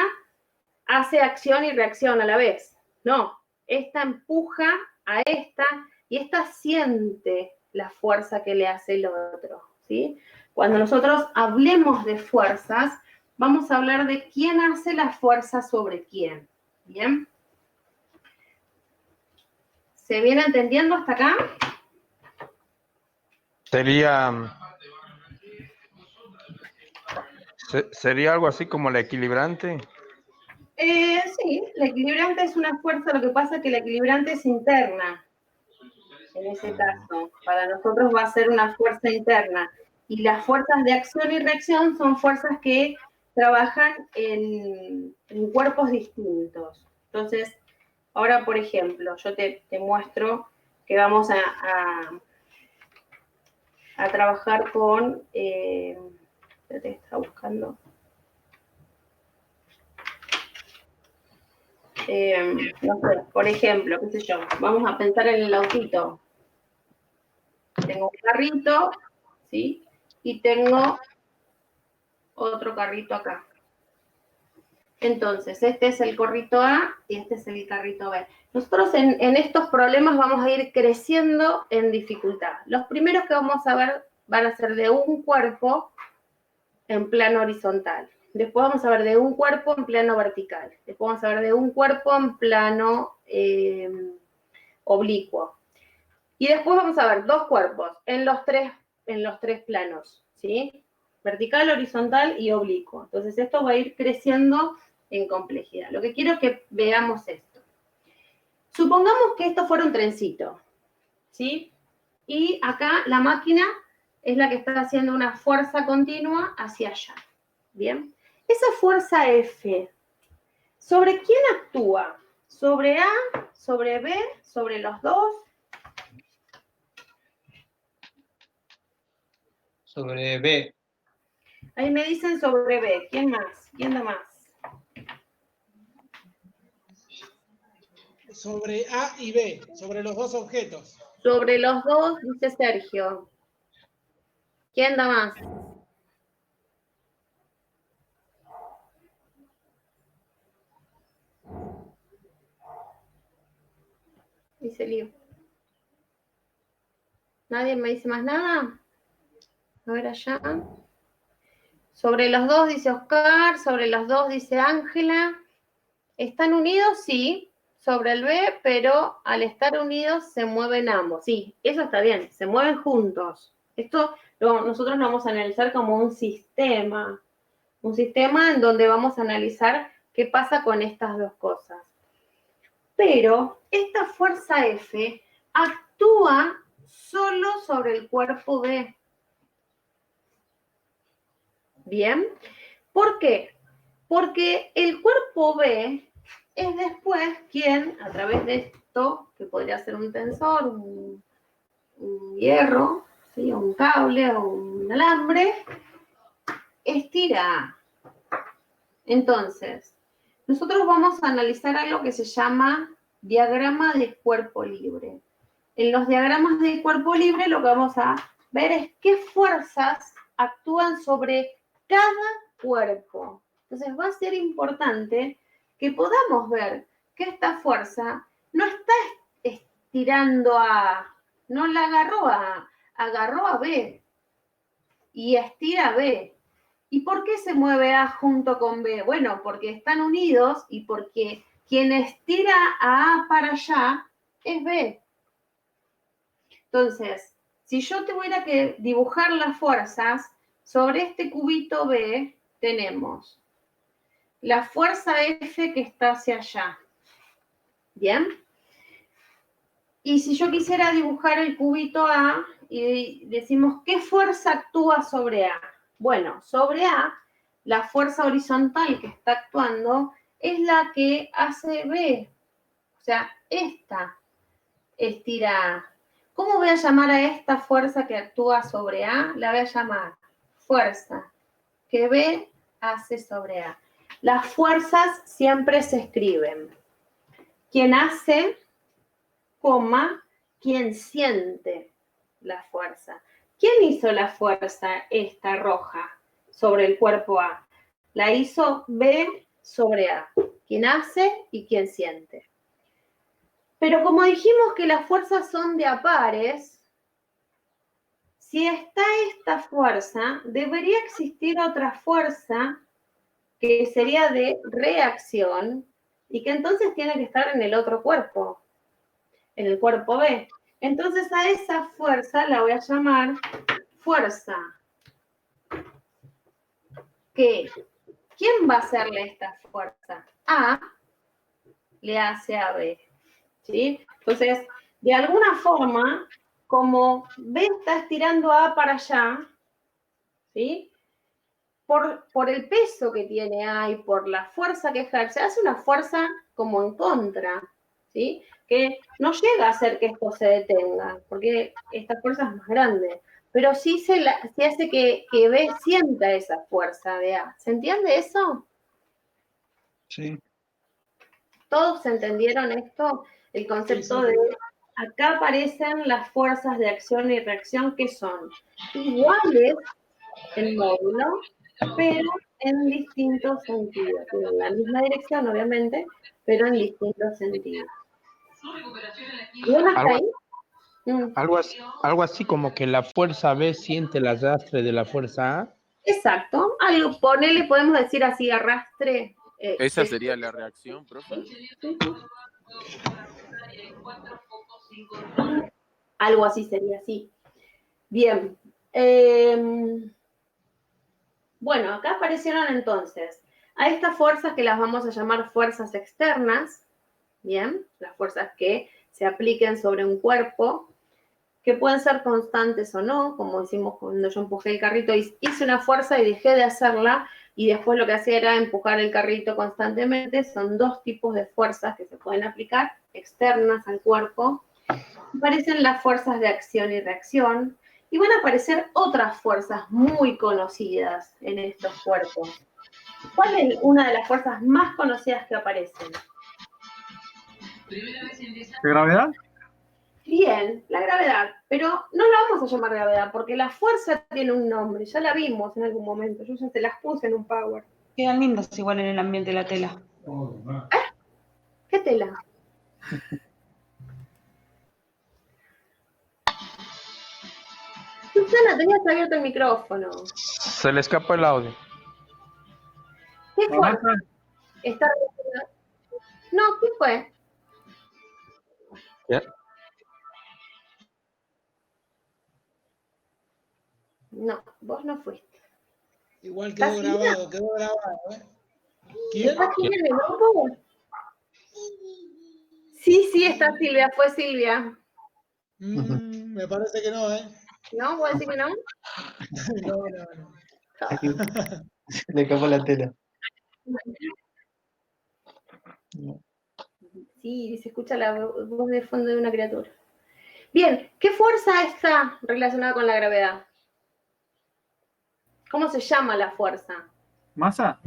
hace acción y reacción a la vez. No, esta empuja a esta y esta siente la fuerza que le hace el otro, ¿sí? Cuando nosotros hablemos de fuerzas, vamos a hablar de quién hace la fuerza sobre quién, ¿bien? ¿Se viene entendiendo hasta acá? ¿Sería algo así como la equilibrante? Sí, la equilibrante es una fuerza, lo que pasa es que la equilibrante es interna. En ese caso, para nosotros va a ser una fuerza interna. Y las fuerzas de acción y reacción son fuerzas que trabajan en cuerpos distintos. Entonces, ahora, por ejemplo, yo te muestro que vamos a trabajar con... espérate, está buscando... no sé, por ejemplo, qué sé yo, vamos a pensar en el autito. Tengo un carrito, ¿sí? Y tengo otro carrito acá. Entonces, este es el carrito A y este es el carrito B. Nosotros en estos problemas vamos a ir creciendo en dificultad. Los primeros que vamos a ver van a ser de un cuerpo en plano horizontal. Después vamos a ver de un cuerpo en plano vertical. Después vamos a ver de un cuerpo en plano oblicuo. Y después vamos a ver dos cuerpos en los tres planos, ¿sí? Vertical, horizontal y oblicuo. Entonces esto va a ir creciendo en complejidad. Lo que quiero es que veamos esto. Supongamos que esto fuera un trencito, ¿sí? Y acá la máquina es la que está haciendo una fuerza continua hacia allá, ¿bien? Esa fuerza F, ¿sobre quién actúa? ¿Sobre A? ¿Sobre B? ¿Sobre los dos? Sobre B. Ahí me dicen sobre B. ¿Quién más? ¿Quién da más? Sobre A y B, sobre los dos objetos. Sobre los dos, dice Sergio. ¿Quién da más? Dice Lío. ¿Nadie me dice más nada? A ver allá. Sobre los dos dice Oscar, sobre los dos dice Ángela. ¿Están unidos? Sí. Sobre el B, pero al estar unidos se mueven ambos. Sí, eso está bien, se mueven juntos. Esto nosotros lo vamos a analizar como un sistema en donde vamos a analizar qué pasa con estas dos cosas. Pero esta fuerza F actúa solo sobre el cuerpo B. ¿Bien? ¿Por qué? Porque el cuerpo B es después quien, a través de esto, que podría ser un tensor, un hierro, ¿sí? Un cable o un alambre, estira. Entonces, nosotros vamos a analizar algo que se llama diagrama de cuerpo libre. En los diagramas de cuerpo libre lo que vamos a ver es qué fuerzas actúan sobre cada cuerpo. Entonces va a ser importante que podamos ver que esta fuerza no está estirando no la agarró a B y estira a B. ¿Y por qué se mueve A junto con B? Bueno, porque están unidos y porque quien estira a A para allá es B. Entonces, si yo tuviera que dibujar las fuerzas, sobre este cubito B tenemos la fuerza F que está hacia allá. ¿Bien? Y si yo quisiera dibujar el cubito A y decimos, ¿qué fuerza actúa sobre A? Bueno, sobre A, la fuerza horizontal que está actuando es la que hace B. O sea, esta estira A. ¿Cómo voy a llamar a esta fuerza que actúa sobre A? La voy a llamar fuerza que B hace sobre A. Las fuerzas siempre se escriben. Quien hace, coma, quien siente la fuerza. ¿Quién hizo la fuerza esta roja sobre el cuerpo A? La hizo B sobre A. Quien hace y quien siente. Pero como dijimos que las fuerzas son de a pares, si está esta fuerza, debería existir otra fuerza que sería de reacción y que entonces tiene que estar en el otro cuerpo, en el cuerpo B. Entonces a esa fuerza la voy a llamar fuerza. ¿Qué? ¿Quién va a hacerle esta fuerza? A le hace a B. ¿Sí? Entonces, de alguna forma, como B está estirando A para allá, ¿sí? Por el peso que tiene A y por la fuerza que ejerce, hace una fuerza como en contra, ¿sí? Que no llega a hacer que esto se detenga, porque esta fuerza es más grande, pero sí se hace que B sienta esa fuerza de A. ¿Se entiende eso? Sí. ¿Todos entendieron esto? El concepto de acá aparecen las fuerzas de acción y reacción que son iguales en módulo, pero en distintos sentidos. En la misma dirección, obviamente, pero en distintos sentidos. ¿Bien hasta ahí? Algo así como que la fuerza B siente el arrastre de la fuerza A. Exacto. Algo, podemos decir así, arrastre. ¿Esa sería la reacción, profe? Algo así sería, sí. Bien. Bueno, acá aparecieron entonces a estas fuerzas que las vamos a llamar fuerzas externas, ¿bien? Las fuerzas que se apliquen sobre un cuerpo, que pueden ser constantes o no, como hicimos cuando yo empujé el carrito, hice una fuerza y dejé de hacerla, y después lo que hacía era empujar el carrito constantemente. Son dos tipos de fuerzas que se pueden aplicar, externas al cuerpo. Aparecen las fuerzas de acción y reacción, y van a aparecer otras fuerzas muy conocidas en estos cuerpos. ¿Cuál es una de las fuerzas más conocidas que aparecen? ¿De gravedad? Bien, la gravedad, pero no la vamos a llamar gravedad, porque la fuerza tiene un nombre, ya la vimos en algún momento, yo ya te las puse en un Power. Quedan lindas igual en el ambiente la tela. ¿Qué tela? Susana, tenías abierto el micrófono. Se le escapa el audio. ¿Qué fuerza está relacionada? No, ¿qué fue? ¿Ya? No, vos no fuiste. Igual quedó grabado, ¿eh? ¿Quién? ¿Está Silvia en el grupo? Sí, está Silvia, fue Silvia. Me parece que no, ¿eh? ¿No? ¿Vos decís que no? No. Le escapó la tela. Sí, se escucha la voz de fondo de una criatura. Bien, ¿qué fuerza está relacionada con la gravedad? ¿Cómo se llama la fuerza? ¿Masa?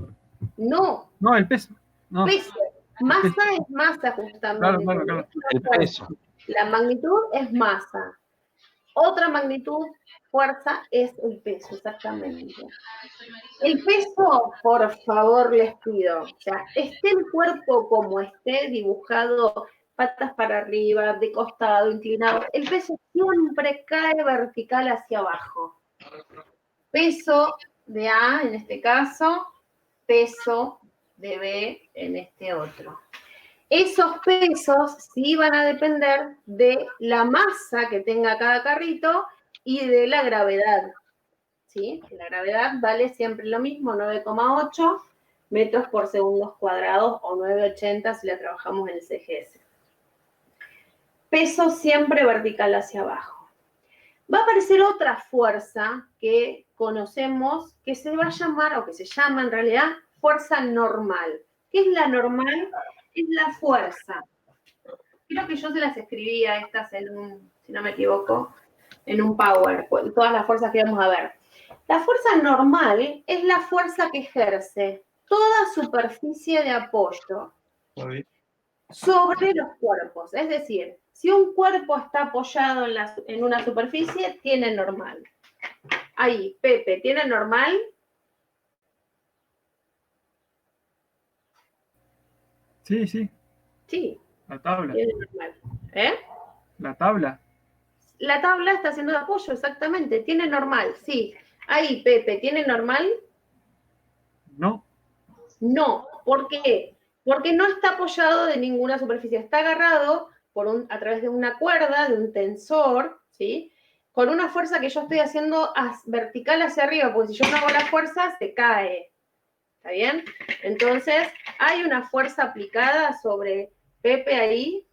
No. No, el peso. No. Peso. Masa es masa, justamente. Claro. El peso. La magnitud es masa. Otra magnitud, fuerza, es el peso, exactamente. El peso, por favor, les pido. O sea, esté el cuerpo como esté, dibujado, patas para arriba, de costado, inclinado, el peso siempre cae vertical hacia abajo. Peso de A, en este caso, peso de B, en este otro. Esos pesos sí van a depender de la masa que tenga cada carrito y de la gravedad, ¿sí? La gravedad vale siempre lo mismo, 9,8 metros por segundos cuadrados o 9,80 si la trabajamos en el CGS. Peso siempre vertical hacia abajo. Va a aparecer otra fuerza que conocemos que se va a llamar, o que se llama en realidad, fuerza normal. ¿Qué es la normal? Es la fuerza. Creo que yo se las escribí a estas en un, si no me equivoco, en un Power, todas las fuerzas que vamos a ver. La fuerza normal es la fuerza que ejerce toda superficie de apoyo sobre los cuerpos. Es decir, si un cuerpo está apoyado en una superficie, tiene normal. Ahí, Pepe, ¿tiene normal? Sí, sí. Sí. La tabla. Tiene normal. ¿Eh? La tabla. La tabla está haciendo de apoyo, exactamente. Tiene normal, sí. Ahí, Pepe, ¿tiene normal? No. No. ¿Por qué? Porque no está apoyado de ninguna superficie. Está agarrado a través de una cuerda, de un tensor, ¿sí? Con una fuerza que yo estoy haciendo vertical hacia arriba, porque si yo no hago la fuerza, se cae. ¿Está bien? Entonces, hay una fuerza aplicada sobre Pepe ahí.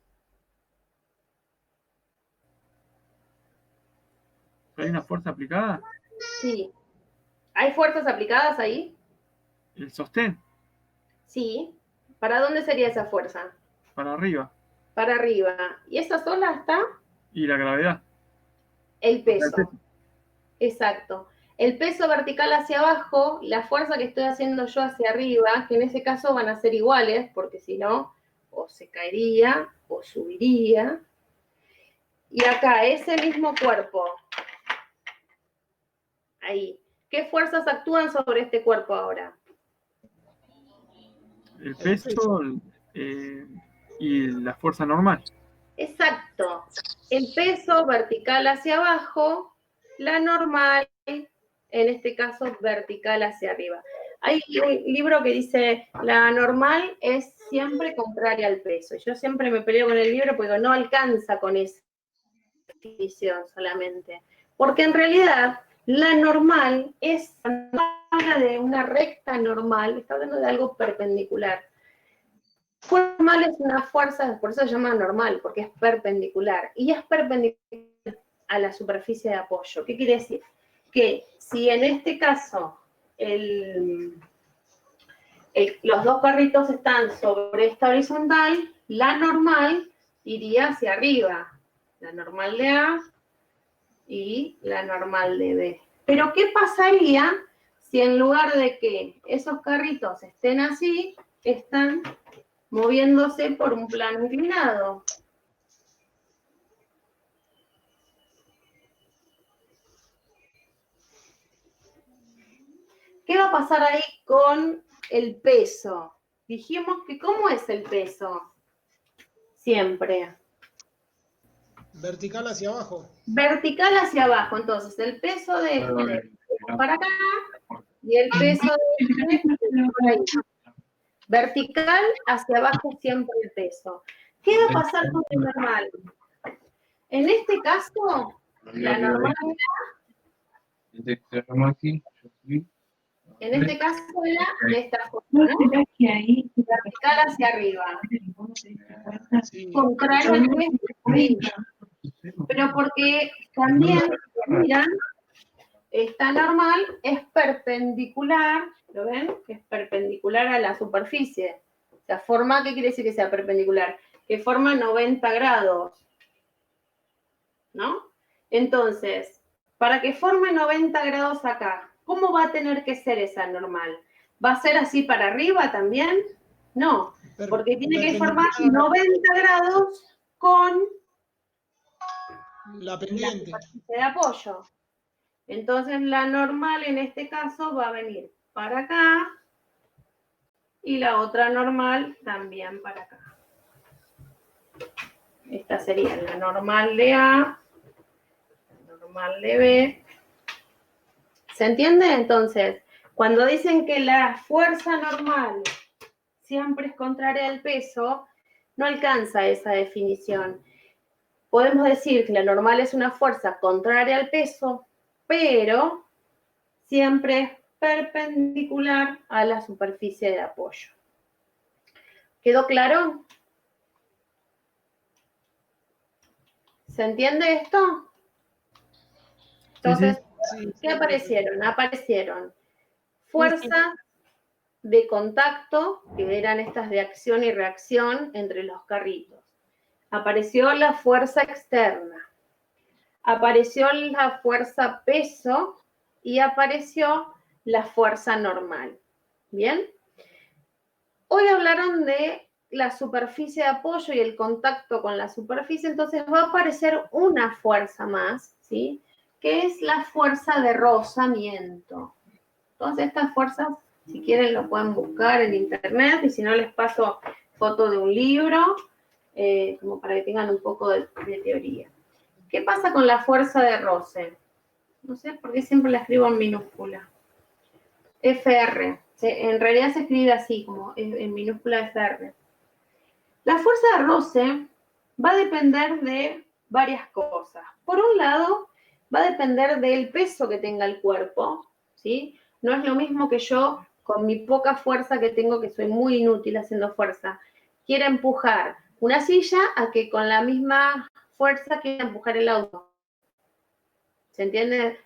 ¿Hay una fuerza aplicada? Sí. ¿Hay fuerzas aplicadas ahí? El sostén. Sí. ¿Para dónde sería esa fuerza? Para arriba. Para arriba. ¿Y esa sola está? Y la gravedad. El peso. Exacto. El peso vertical hacia abajo, la fuerza que estoy haciendo yo hacia arriba, que en ese caso van a ser iguales, porque si no, o se caería o subiría. Y acá, ese mismo cuerpo, ahí, ¿qué fuerzas actúan sobre este cuerpo ahora? El peso y la fuerza normal. Exacto. El peso vertical hacia abajo, la normal, en este caso vertical hacia arriba. Hay un libro que dice, la normal es siempre contraria al peso. Y yo siempre me peleo con el libro porque no alcanza con esa definición solamente. Porque en realidad la normal no habla de una recta normal, está hablando de algo perpendicular. Normal es una fuerza, por eso se llama normal, porque es perpendicular. Y es perpendicular a la superficie de apoyo. ¿Qué quiere decir? Que si en este caso los dos carritos están sobre esta horizontal, la normal iría hacia arriba. La normal de A y la normal de B. Pero ¿qué pasaría si en lugar de que esos carritos estén así, están moviéndose por un plano inclinado? ¿Qué va a pasar ahí con el peso? Dijimos que ¿cómo es el peso? Siempre. Vertical hacia abajo. Vertical hacia abajo. Entonces, el peso de este para acá y el peso de este por ahí. Vertical hacia abajo siempre el peso. ¿Qué va a pasar con el normal? En este caso, la normal en este caso era de esta forma, ¿no? Vertical hacia arriba. Contrario al peso. Pero porque también, miran, esta normal es perpendicular, ¿lo ven? Es perpendicular a la superficie. O sea, forma, ¿qué quiere decir que sea perpendicular? Que forma 90 grados, ¿no? Entonces, para que forme 90 grados acá, ¿cómo va a tener que ser esa normal? ¿Va a ser así para arriba también? No, porque tiene que formar 90 grados con la pendiente de apoyo. Entonces la normal en este caso va a venir para acá y la otra normal también para acá. Esta sería la normal de A, la normal de B. ¿Se entiende? Entonces, cuando dicen que la fuerza normal siempre es contraria al peso, no alcanza esa definición. Podemos decir que la normal es una fuerza contraria al peso, pero siempre es perpendicular a la superficie de apoyo. ¿Quedó claro? ¿Se entiende esto? Entonces, ¿qué aparecieron? Aparecieron fuerzas de contacto, que eran estas de acción y reacción entre los carritos. Apareció la fuerza externa. Apareció la fuerza peso y apareció la fuerza normal. ¿Bien? Hoy hablaron de la superficie de apoyo y el contacto con la superficie, entonces va a aparecer una fuerza más, ¿sí? Que es la fuerza de rozamiento. Entonces estas fuerzas, si quieren, lo pueden buscar en internet y si no les paso foto de un libro, como para que tengan un poco de teoría. ¿Qué pasa con la fuerza de roce? No sé por qué siempre la escribo en minúscula. FR. En realidad se escribe así, como en minúscula FR. La fuerza de roce va a depender de varias cosas. Por un lado, va a depender del peso que tenga el cuerpo, ¿sí? No es lo mismo que yo, con mi poca fuerza que tengo, que soy muy inútil haciendo fuerza, quiera empujar una silla a que con la misma fuerza quiera empujar el auto. ¿Se entiende?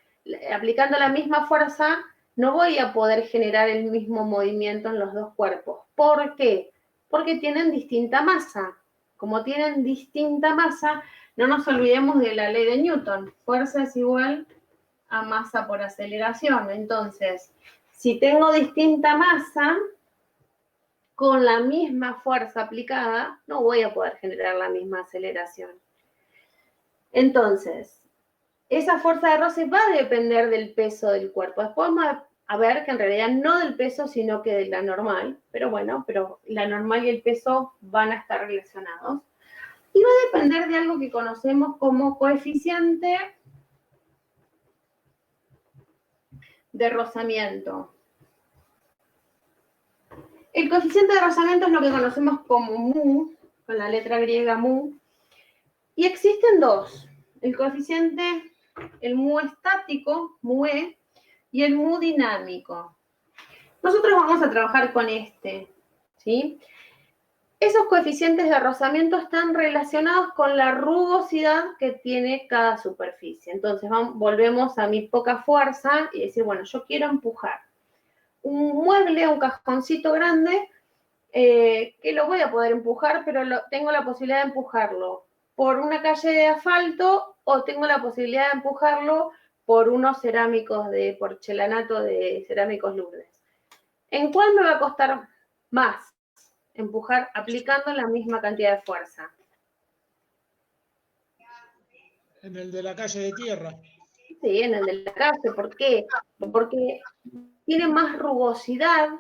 Aplicando la misma fuerza, no voy a poder generar el mismo movimiento en los dos cuerpos. ¿Por qué? Porque tienen distinta masa. Como tienen distinta masa, no nos olvidemos de la ley de Newton. Fuerza es igual a masa por aceleración. Entonces, si tengo distinta masa, con la misma fuerza aplicada, no voy a poder generar la misma aceleración. Entonces, esa fuerza de roce va a depender del peso del cuerpo. Después vamos a ver que en realidad no del peso, sino que de la normal. Pero bueno, pero la normal y el peso van a estar relacionados. Y va a depender de algo que conocemos como coeficiente de rozamiento. El coeficiente de rozamiento es lo que conocemos como mu, con la letra griega mu. Y existen dos. El coeficiente, el mu estático, mu-e, y el mu dinámico. Nosotros vamos a trabajar con este, ¿sí? Esos coeficientes de rozamiento están relacionados con la rugosidad que tiene cada superficie. Entonces, volvemos a mi poca fuerza y decir, bueno, yo quiero empujar un mueble, un cajoncito grande, que lo voy a poder empujar, pero tengo la posibilidad de empujarlo por una calle de asfalto o tengo la posibilidad de empujarlo por unos cerámicos de porcelanato de Cerámicos Lourdes. ¿En cuál me va a costar más empujar aplicando la misma cantidad de fuerza? En el de la calle de tierra. Sí, en el de la calle. ¿Por qué? Porque tiene más rugosidad,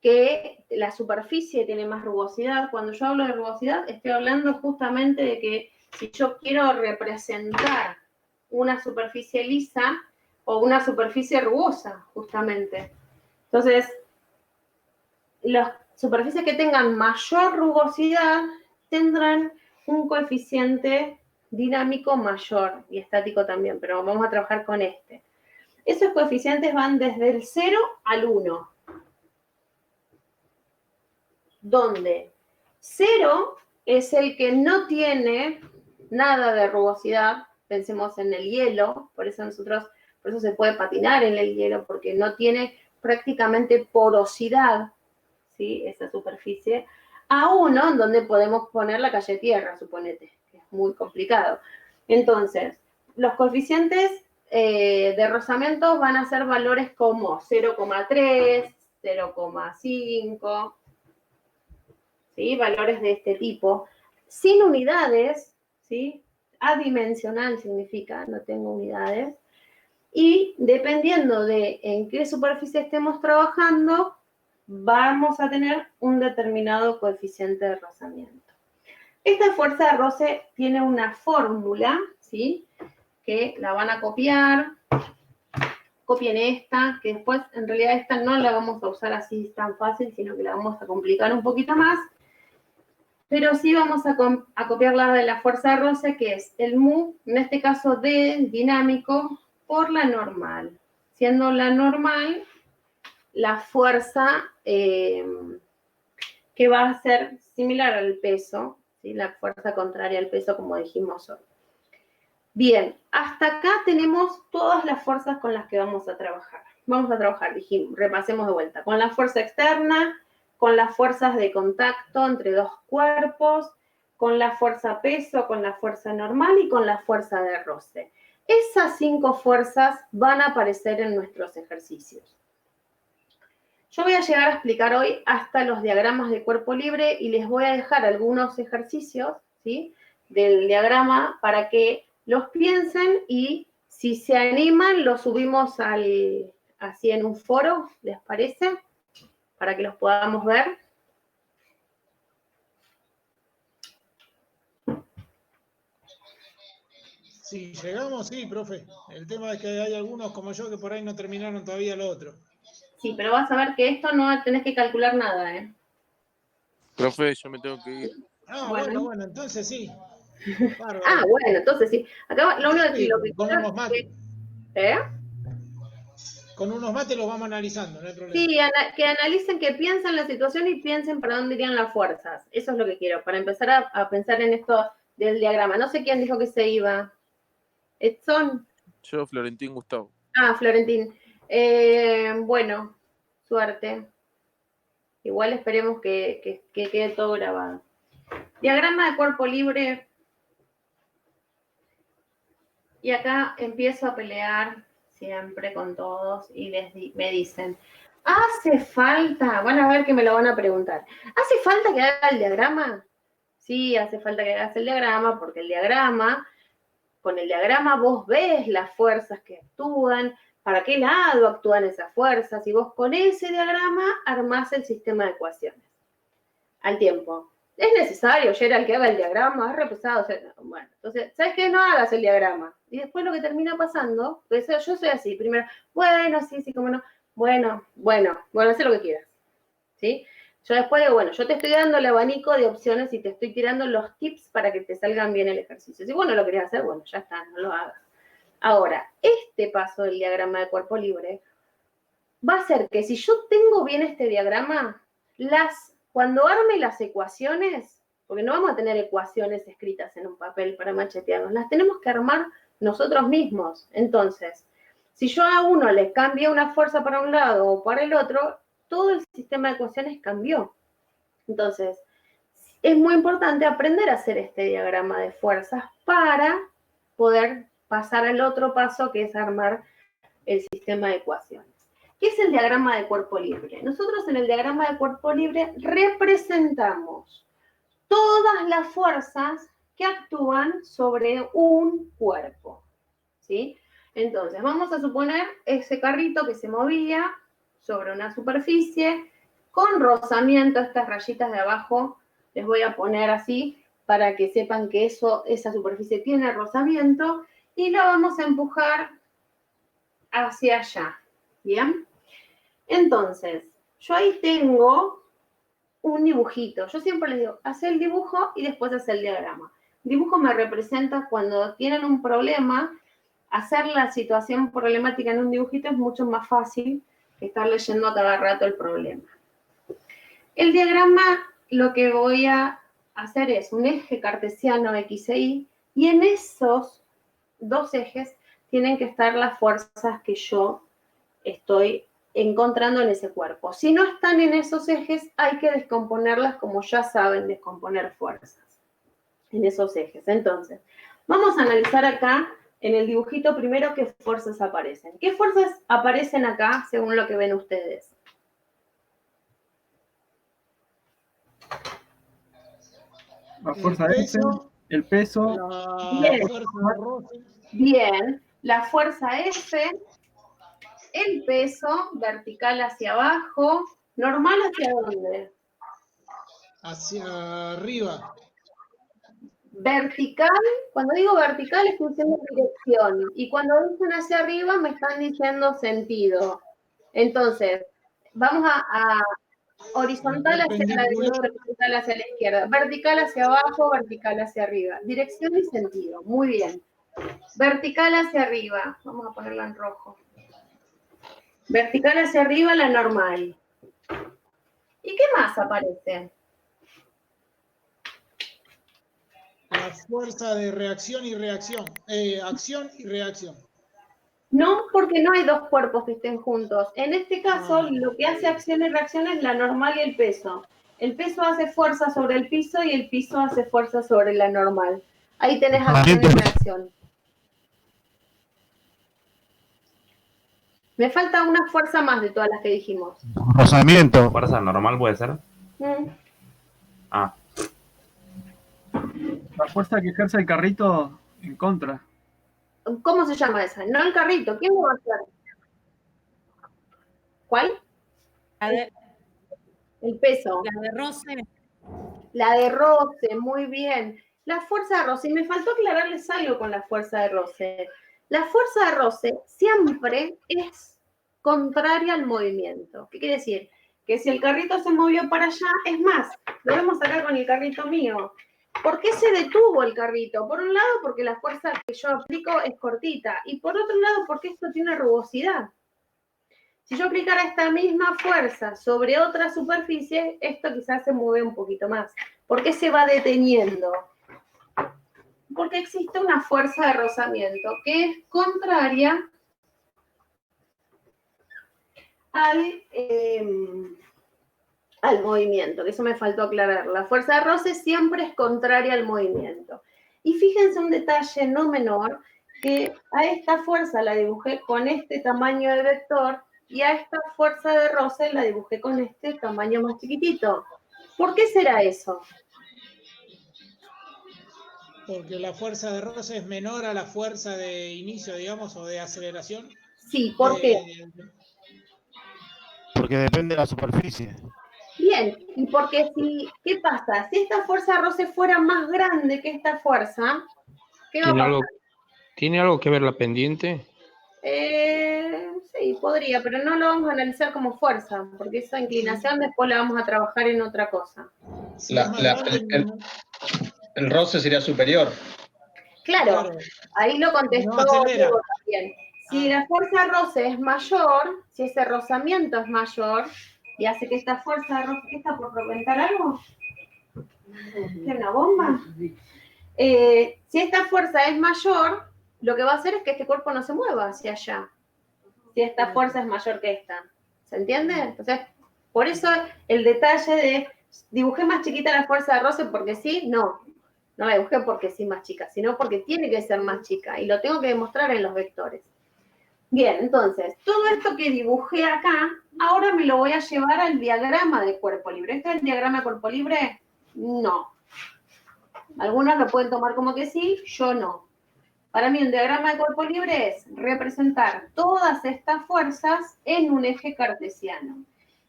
que la superficie tiene más rugosidad. Cuando yo hablo de rugosidad, estoy hablando justamente de que si yo quiero representar una superficie lisa o una superficie rugosa, justamente. Entonces, las superficies que tengan mayor rugosidad tendrán un coeficiente dinámico mayor y estático también, pero vamos a trabajar con este. Esos coeficientes van desde el 0 al 1. Donde 0 es el que no tiene nada de rugosidad. Pensemos en el hielo, por eso se puede patinar en el hielo, porque no tiene prácticamente porosidad, ¿sí? Esa superficie. A 1, donde podemos poner la calle tierra, suponete, que es muy complicado. Entonces, los coeficientes de rozamiento van a ser valores como 0,3, 0,5, ¿sí? Valores de este tipo, sin unidades, ¿sí? Adimensional significa, no tengo unidades, y dependiendo de en qué superficie estemos trabajando, vamos a tener un determinado coeficiente de rozamiento. Esta fuerza de roce tiene una fórmula, ¿sí? Que la van a copiar. Copien esta, que después en realidad esta no la vamos a usar así tan fácil, sino que la vamos a complicar un poquito más. Pero sí vamos a copiar la de la fuerza de roce, que es el mu, en este caso D dinámico, por la normal. Siendo la normal la fuerza que va a ser similar al peso, ¿sí? La fuerza contraria al peso, como dijimos hoy. Bien, hasta acá tenemos todas las fuerzas con las que vamos a trabajar. Vamos a trabajar, dijimos, repasemos de vuelta, con la fuerza externa, con las fuerzas de contacto entre dos cuerpos, con la fuerza peso, con la fuerza normal y con la fuerza de roce. Esas 5 fuerzas van a aparecer en nuestros ejercicios. Yo voy a llegar a explicar hoy hasta los diagramas de cuerpo libre y les voy a dejar algunos ejercicios, ¿sí? Del diagrama para que los piensen y si se animan los subimos así en un foro, ¿les parece? Para que los podamos ver. Si llegamos, sí, profe. El tema es que hay algunos como yo que por ahí no terminaron todavía lo otro. Sí, pero vas a ver que esto no tenés que calcular nada, ¿eh? Profe, yo me tengo que ir. Ah, bueno, entonces sí. Bárbaro. Ah, bueno, entonces sí. Acá lo único Sí, lo que con quiero unos es mates. que, ¿eh? Con unos mates los vamos analizando, no hay problema. Sí, que analicen, que piensen la situación y piensen para dónde irían las fuerzas. Eso es lo que quiero, para empezar a pensar en esto del diagrama. No sé quién dijo que se iba. ¿Edson? Yo, Florentín Gustavo. Ah, Florentín. Bueno, suerte. Igual esperemos que quede todo grabado. Diagrama de cuerpo libre. Y acá empiezo a pelear siempre con todos y me dicen, ¿hace falta? Van a ver que me lo van a preguntar. ¿Hace falta que haga el diagrama? Sí, hace falta que hagas el diagrama porque con el diagrama vos ves las fuerzas que actúan, para qué lado actúan esas fuerzas, y vos con ese diagrama armás el sistema de ecuaciones. Al tiempo. Es necesario, Gerald, que haga el diagrama, es re pesado. Bueno, entonces, ¿sabes qué? No hagas el diagrama. Y después lo que termina pasando, pues yo soy así, primero, bueno, sí, cómo no, bueno, haz lo que quieras. ¿Sí? Yo después digo, bueno, yo te estoy dando el abanico de opciones y te estoy tirando los tips para que te salgan bien el ejercicio. Si vos no lo querías hacer, bueno, ya está, no lo hagas. Ahora, este paso del diagrama de cuerpo libre va a ser que si yo tengo bien este diagrama, cuando arme las ecuaciones, porque no vamos a tener ecuaciones escritas en un papel para machetearnos, las tenemos que armar nosotros mismos. Entonces, si yo a uno le cambio una fuerza para un lado o para el otro, todo el sistema de ecuaciones cambió. Entonces, es muy importante aprender a hacer este diagrama de fuerzas para poder pasar al otro paso, que es armar el sistema de ecuaciones. ¿Qué es el diagrama de cuerpo libre? Nosotros en el diagrama de cuerpo libre representamos todas las fuerzas que actúan sobre un cuerpo, ¿sí? Entonces, vamos a suponer ese carrito que se movía sobre una superficie con rozamiento. Estas rayitas de abajo les voy a poner así para que sepan que esa superficie tiene rozamiento, y lo vamos a empujar hacia allá, ¿bien? Entonces, yo ahí tengo un dibujito. Yo siempre les digo, haz el dibujo y después haz el diagrama. El dibujo me representa cuando tienen un problema. Hacer la situación problemática en un dibujito es mucho más fácil que estar leyendo a cada rato el problema. El diagrama, lo que voy a hacer es un eje cartesiano X e Y, y en esos dos ejes tienen que estar las fuerzas que yo estoy encontrando en ese cuerpo. Si no están en esos ejes, hay que descomponerlas como ya saben descomponer fuerzas en esos ejes. Entonces, vamos a analizar acá en el dibujito primero qué fuerzas aparecen. ¿Qué fuerzas aparecen acá según lo que ven ustedes? La fuerza F, el peso. Bien. Bien. La fuerza F, el peso, vertical hacia abajo, normal hacia dónde? Hacia arriba. Vertical, cuando digo vertical estoy diciendo dirección, y cuando dicen hacia arriba me están diciendo sentido. Entonces, vamos a horizontal hacia la derecha, horizontal hacia la izquierda, vertical hacia abajo, vertical hacia arriba, dirección y sentido. Muy bien. Vertical hacia arriba, vamos a ponerla en rojo. Vertical hacia arriba, la normal. ¿Y qué más aparece? La fuerza de reacción y reacción. Acción y reacción. No, porque no hay dos cuerpos que estén juntos. En este caso, lo que hace acción y reacción es la normal y el peso. El peso hace fuerza sobre el piso y el piso hace fuerza sobre la normal. Ahí tenés acción y reacción. Me falta una fuerza más de todas las que dijimos. Rozamiento. ¿Fuerza normal puede ser? Ah. La fuerza que ejerce el carrito en contra. ¿Cómo se llama esa? No el carrito. ¿Quién lo va a hacer? ¿Cuál? El peso. La de roce. La de roce, muy bien. la fuerza de roce, y me faltó aclararles algo con la fuerza de roce. La fuerza de roce siempre es contraria al movimiento. ¿Qué quiere decir? Que si el carrito se movió para allá, es más, lo vemos acá con el carrito mío. ¿Por qué se detuvo el carrito? Por un lado, porque la fuerza que yo aplico es cortita, y por otro lado, porque esto tiene rugosidad. Si yo aplicara esta misma fuerza sobre otra superficie, esto quizás se mueve un poquito más. ¿Por qué se va deteniendo? Porque existe una fuerza de rozamiento que es contraria al movimiento, que eso me faltó aclarar. La fuerza de roce siempre es contraria al movimiento. Y fíjense un detalle no menor, que a esta fuerza la dibujé con este tamaño de vector y a esta fuerza de roce la dibujé con este tamaño más chiquitito. ¿Por qué será eso? Porque la fuerza de roce es menor a la fuerza de inicio, digamos, o de aceleración. Sí, ¿por qué? Porque depende de la superficie. Bien, y porque ¿qué pasa? Si esta fuerza de roce fuera más grande que esta fuerza, ¿qué va a pasar? ¿Tiene algo que ver la pendiente? Sí, podría, pero no lo vamos a analizar como fuerza, porque esa inclinación después la vamos a trabajar en otra cosa. El roce sería superior. Claro, ahí lo contestó Diego también. Si la fuerza de roce es mayor, si ese rozamiento es mayor, y hace que esta fuerza de roce, ¿qué está por reventar algo? ¿Es una bomba? Si esta fuerza es mayor, lo que va a hacer es que este cuerpo no se mueva hacia allá. Si esta fuerza es mayor que esta. ¿Se entiende? Entonces, por eso el detalle de dibujé más chiquita la fuerza de roce porque sí, no la dibujé porque sí más chica, sino porque tiene que ser más chica y lo tengo que demostrar en los vectores. Bien, entonces, todo esto que dibujé acá, ahora me lo voy a llevar al diagrama de cuerpo libre. ¿Este es el diagrama de cuerpo libre? No. Algunos lo pueden tomar como que sí, yo no. Para mí un diagrama de cuerpo libre es representar todas estas fuerzas en un eje cartesiano.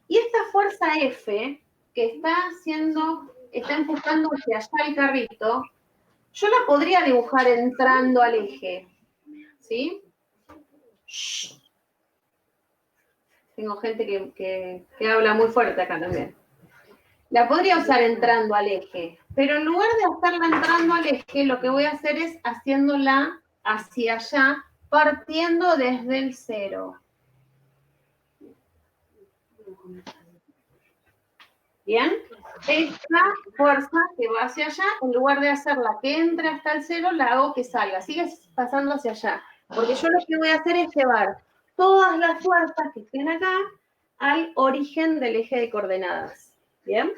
Y esta fuerza F, que está empujando hacia allá el carrito, yo la podría dibujar entrando al eje. ¿Sí? Shh. Tengo gente que habla muy fuerte acá también. La podría usar entrando al eje, pero en lugar de estarla entrando al eje, lo que voy a hacer es haciéndola hacia allá, partiendo desde el 0. ¿Bien? Esta fuerza que va hacia allá, en lugar de hacerla que entre hasta el 0, la hago que salga. Sigue pasando hacia allá. Porque yo lo que voy a hacer es llevar todas las fuerzas que estén acá al origen del eje de coordenadas. ¿Bien?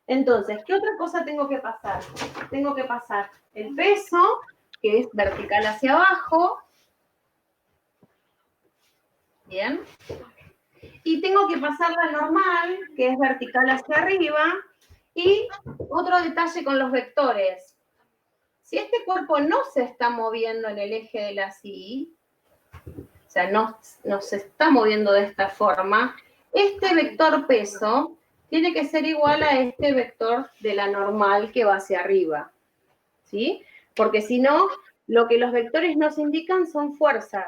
Entonces, ¿qué otra cosa tengo que pasar? Tengo que pasar el peso, que es vertical hacia abajo. ¿Bien? Y tengo que pasar la normal, que es vertical hacia arriba. Y otro detalle con los vectores. Si este cuerpo no se está moviendo en el eje de la Y, o sea, no se está moviendo de esta forma, este vector peso tiene que ser igual a este vector de la normal que va hacia arriba, ¿sí? Porque si no, lo que los vectores nos indican son fuerzas.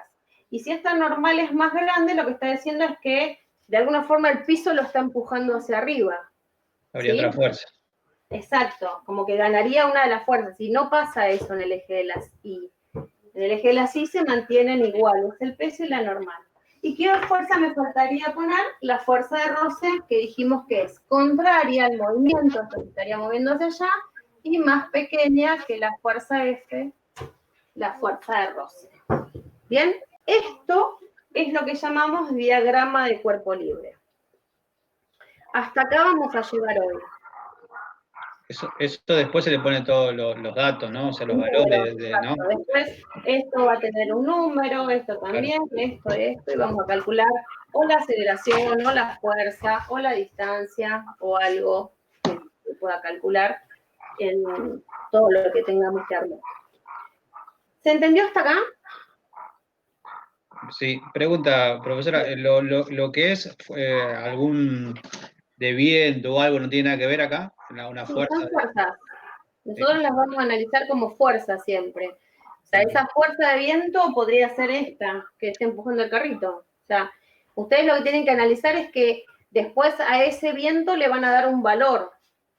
Y si esta normal es más grande, lo que está diciendo es que de alguna forma el piso lo está empujando hacia arriba. Habría otra fuerza. Exacto, como que ganaría una de las fuerzas. Y no pasa eso en el eje de las Y. En el eje de las Y se mantienen igual, es el peso y la normal. ¿Y qué fuerza me faltaría poner? La fuerza de roce, que dijimos que es contraria al movimiento, se estaría moviendo hacia allá, y más pequeña que la fuerza F, la fuerza de roce. Bien, esto es lo que llamamos diagrama de cuerpo libre. Hasta acá vamos a llegar hoy. Eso después se le pone todos los datos, ¿no? O sea, los valores, ¿no? Después, esto va a tener un número, esto también, esto, y vamos a calcular o la aceleración, o la fuerza, o la distancia, o algo que se pueda calcular en todo lo que tengamos que armar. ¿Se entendió hasta acá? Sí, pregunta, profesora, lo que es algún de viento o algo no tiene nada que ver acá, una fuerza. Son fuerzas. Nosotros las vamos a analizar como fuerza siempre. O sea, esa fuerza de viento podría ser esta, que esté empujando el carrito. O sea, ustedes lo que tienen que analizar es que después a ese viento le van a dar un valor.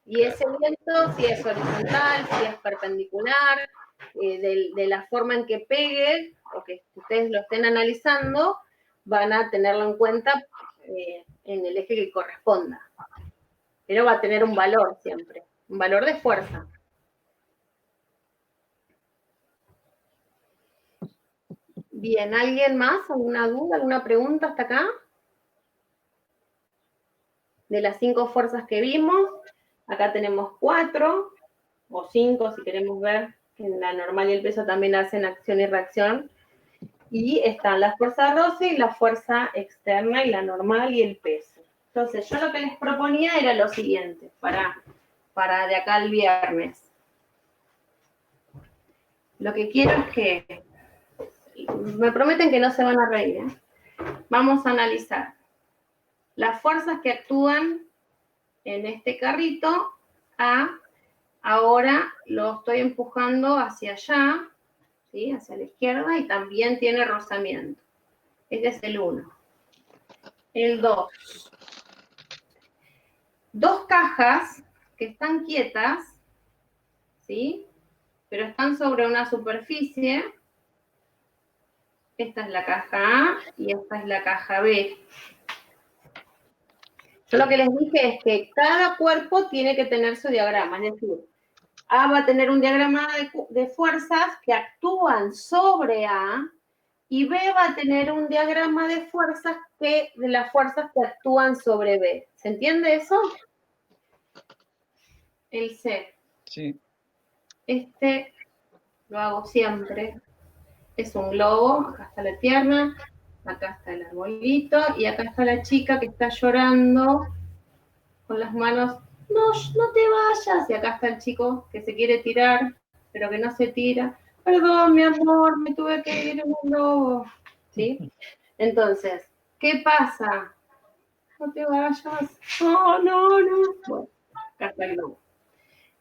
Y ese viento, si es horizontal, si es perpendicular, de la forma en que pegue, o que ustedes lo estén analizando, van a tenerlo en cuenta en el eje que corresponda. Pero va a tener un valor siempre, un valor de fuerza. Bien, ¿alguien más? ¿Alguna duda, alguna pregunta hasta acá? De las 5 fuerzas que vimos, acá tenemos 4 o 5 si queremos ver que en la normal y el peso también hacen acción y reacción. Y están la fuerza roce y la fuerza externa y la normal y el peso. Entonces, yo lo que les proponía era lo siguiente, para de acá al viernes. Lo que quiero es que, me prometen que no se van a reír, ¿eh? Vamos a analizar las fuerzas que actúan en este carrito ahora lo estoy empujando hacia allá, ¿sí? Hacia la izquierda, y también tiene rozamiento. Este es el 1. El 2. 2 cajas que están quietas, ¿sí? Pero están sobre una superficie. Esta es la caja A y esta es la caja B. Yo lo que les dije es que cada cuerpo tiene que tener su diagrama, es decir, A va a tener un diagrama de fuerzas que actúan sobre A y B va a tener un diagrama de fuerzas de las fuerzas que actúan sobre B. ¿Se entiende eso? El C. Sí. Este lo hago siempre. Es un globo, acá está la pierna, acá está el arbolito y acá está la chica que está llorando con las manos, no te vayas, y acá está el chico que se quiere tirar, pero que no se tira. Perdón, mi amor, me tuve que ir en un globo. ¿Sí? Entonces, ¿qué pasa? No te vayas. No. Bueno, acá está el globo.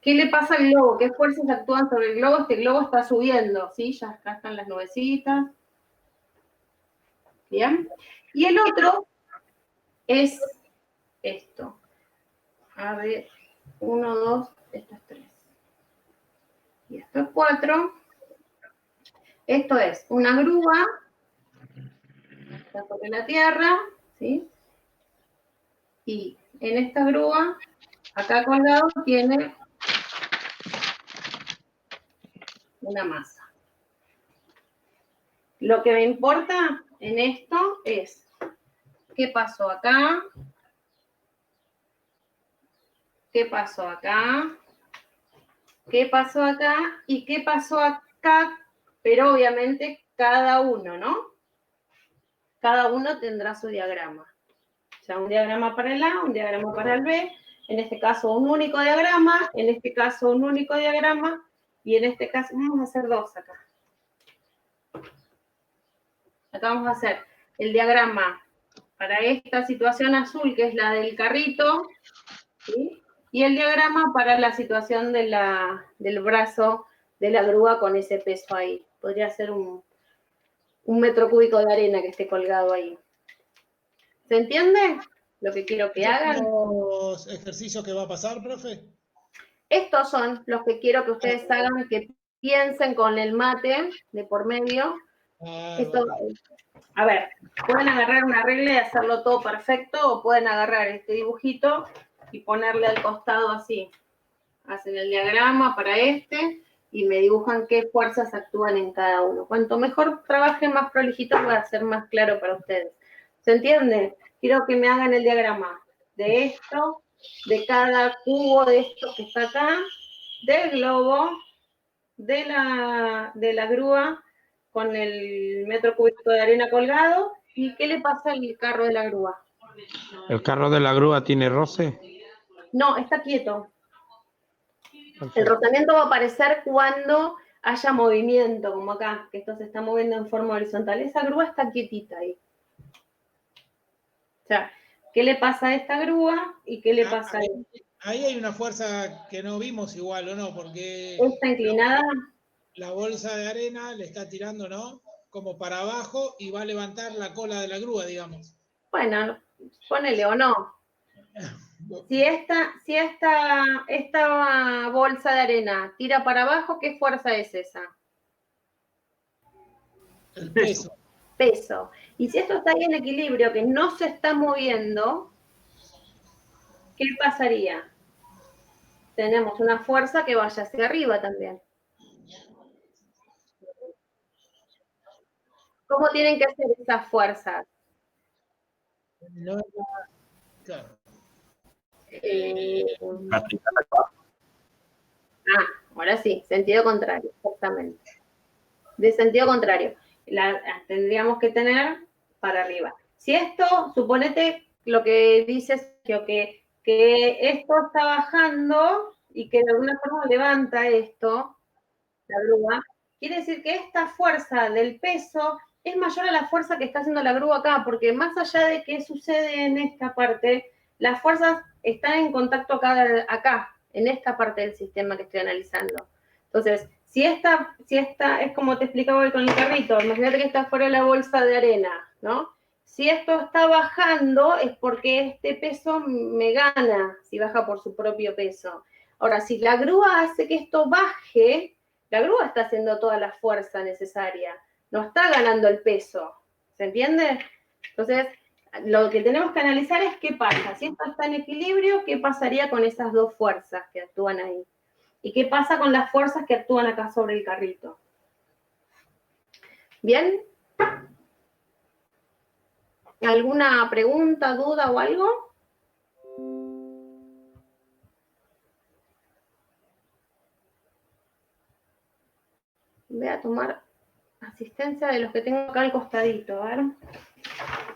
¿Qué le pasa al globo? ¿Qué fuerzas actúan sobre el globo? Este globo está subiendo, ¿sí? Ya acá están las nubecitas. ¿Bien? Y el otro es esto. A ver, 1, 2, esto es 3. Y esto es 4. Esto es una grúa, está sobre la tierra, ¿sí? Y en esta grúa, acá colgado, tiene una masa. Lo que me importa en esto es qué pasó acá, qué pasó acá, qué pasó acá y qué pasó acá, pero obviamente cada uno, ¿no? Cada uno tendrá su diagrama. O sea, un diagrama para el A, un diagrama para el B, en este caso un único diagrama, en este caso un único diagrama, y en este caso, vamos a hacer 2 acá. Acá vamos a hacer el diagrama para esta situación azul, que es la del carrito, ¿sí? Y el diagrama para la situación del brazo de la grúa con ese peso ahí. Podría ser un metro cúbico de arena que esté colgado ahí. ¿Se entiende lo que quiero que hagan? ¿Los ejercicios que va a pasar, profe? Estos son los que quiero que ustedes hagan, que piensen con el mate de por medio. Esto, a ver, pueden agarrar una regla y hacerlo todo perfecto, o pueden agarrar este dibujito y ponerle al costado así. Hacen el diagrama para este y me dibujan qué fuerzas actúan en cada uno. Cuanto mejor trabajen, más prolijito, va a ser más claro para ustedes. ¿Se entiende? Quiero que me hagan el diagrama de esto, de cada cubo de esto que está acá, del globo, de la grúa con el metro cúbico de arena colgado. ¿Y qué le pasa al carro de la grúa? ¿El carro de la grúa tiene roce? No, está quieto. El rozamiento va a aparecer cuando haya movimiento, como acá, que esto se está moviendo en forma horizontal. Esa grúa está quietita ahí. O sea, ¿qué le pasa a esta grúa y qué le pasa a esta? ahí hay una fuerza que no vimos igual, ¿o no? Porque ¿Está inclinada? la bolsa de arena le está tirando, ¿no? Como para abajo y va a levantar la cola de la grúa, digamos. Bueno, ponele o no. Si esta bolsa de arena tira para abajo, ¿qué fuerza es esa? El peso. Peso. Y si esto está ahí en equilibrio, que no se está moviendo, ¿qué pasaría? Tenemos una fuerza que vaya hacia arriba también. ¿Cómo tienen que hacer esas fuerzas? No, claro. Ahora sí, sentido contrario, exactamente. De sentido contrario. Tendríamos que tener para arriba. Si esto, suponete lo que dices, que esto está bajando y que de alguna forma levanta esto, la grúa, quiere decir que esta fuerza del peso es mayor a la fuerza que está haciendo la grúa acá, porque más allá de qué sucede en esta parte, las fuerzas están en contacto acá, en esta parte del sistema que estoy analizando. Entonces, si esta es como te explicaba hoy con el carrito, imagínate que está fuera de la bolsa de arena, ¿no? Si esto está bajando es porque este peso me gana, si baja por su propio peso. Ahora, si la grúa hace que esto baje, la grúa está haciendo toda la fuerza necesaria, no está ganando el peso, ¿se entiende? Entonces, lo que tenemos que analizar es qué pasa. Si esto está en equilibrio, ¿qué pasaría con esas dos fuerzas que actúan ahí? ¿Y qué pasa con las fuerzas que actúan acá sobre el carrito? ¿Bien? ¿Alguna pregunta, duda o algo? Voy a tomar asistencia de los que tengo acá al costadito, a ver.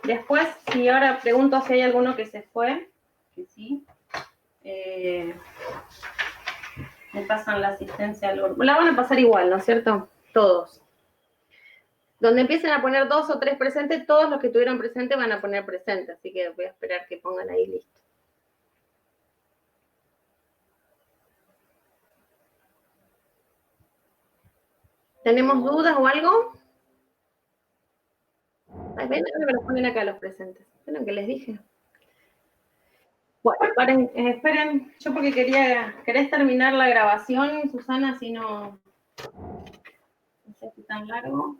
Después, si ahora pregunto si hay alguno que se fue, que sí. Me pasan la asistencia al grupo. La van a pasar igual, ¿no es cierto? Todos. Donde empiecen a poner 2 o 3 presentes, todos los que tuvieron presente van a poner presente, así que voy a esperar que pongan ahí listo. ¿Tenemos dudas o algo? Ay, ven, me los ponen acá los presentes. ¿Vieron que les dije? Bueno, esperen, yo porque ¿querés terminar la grabación, Susana? Si no sé si tan largo.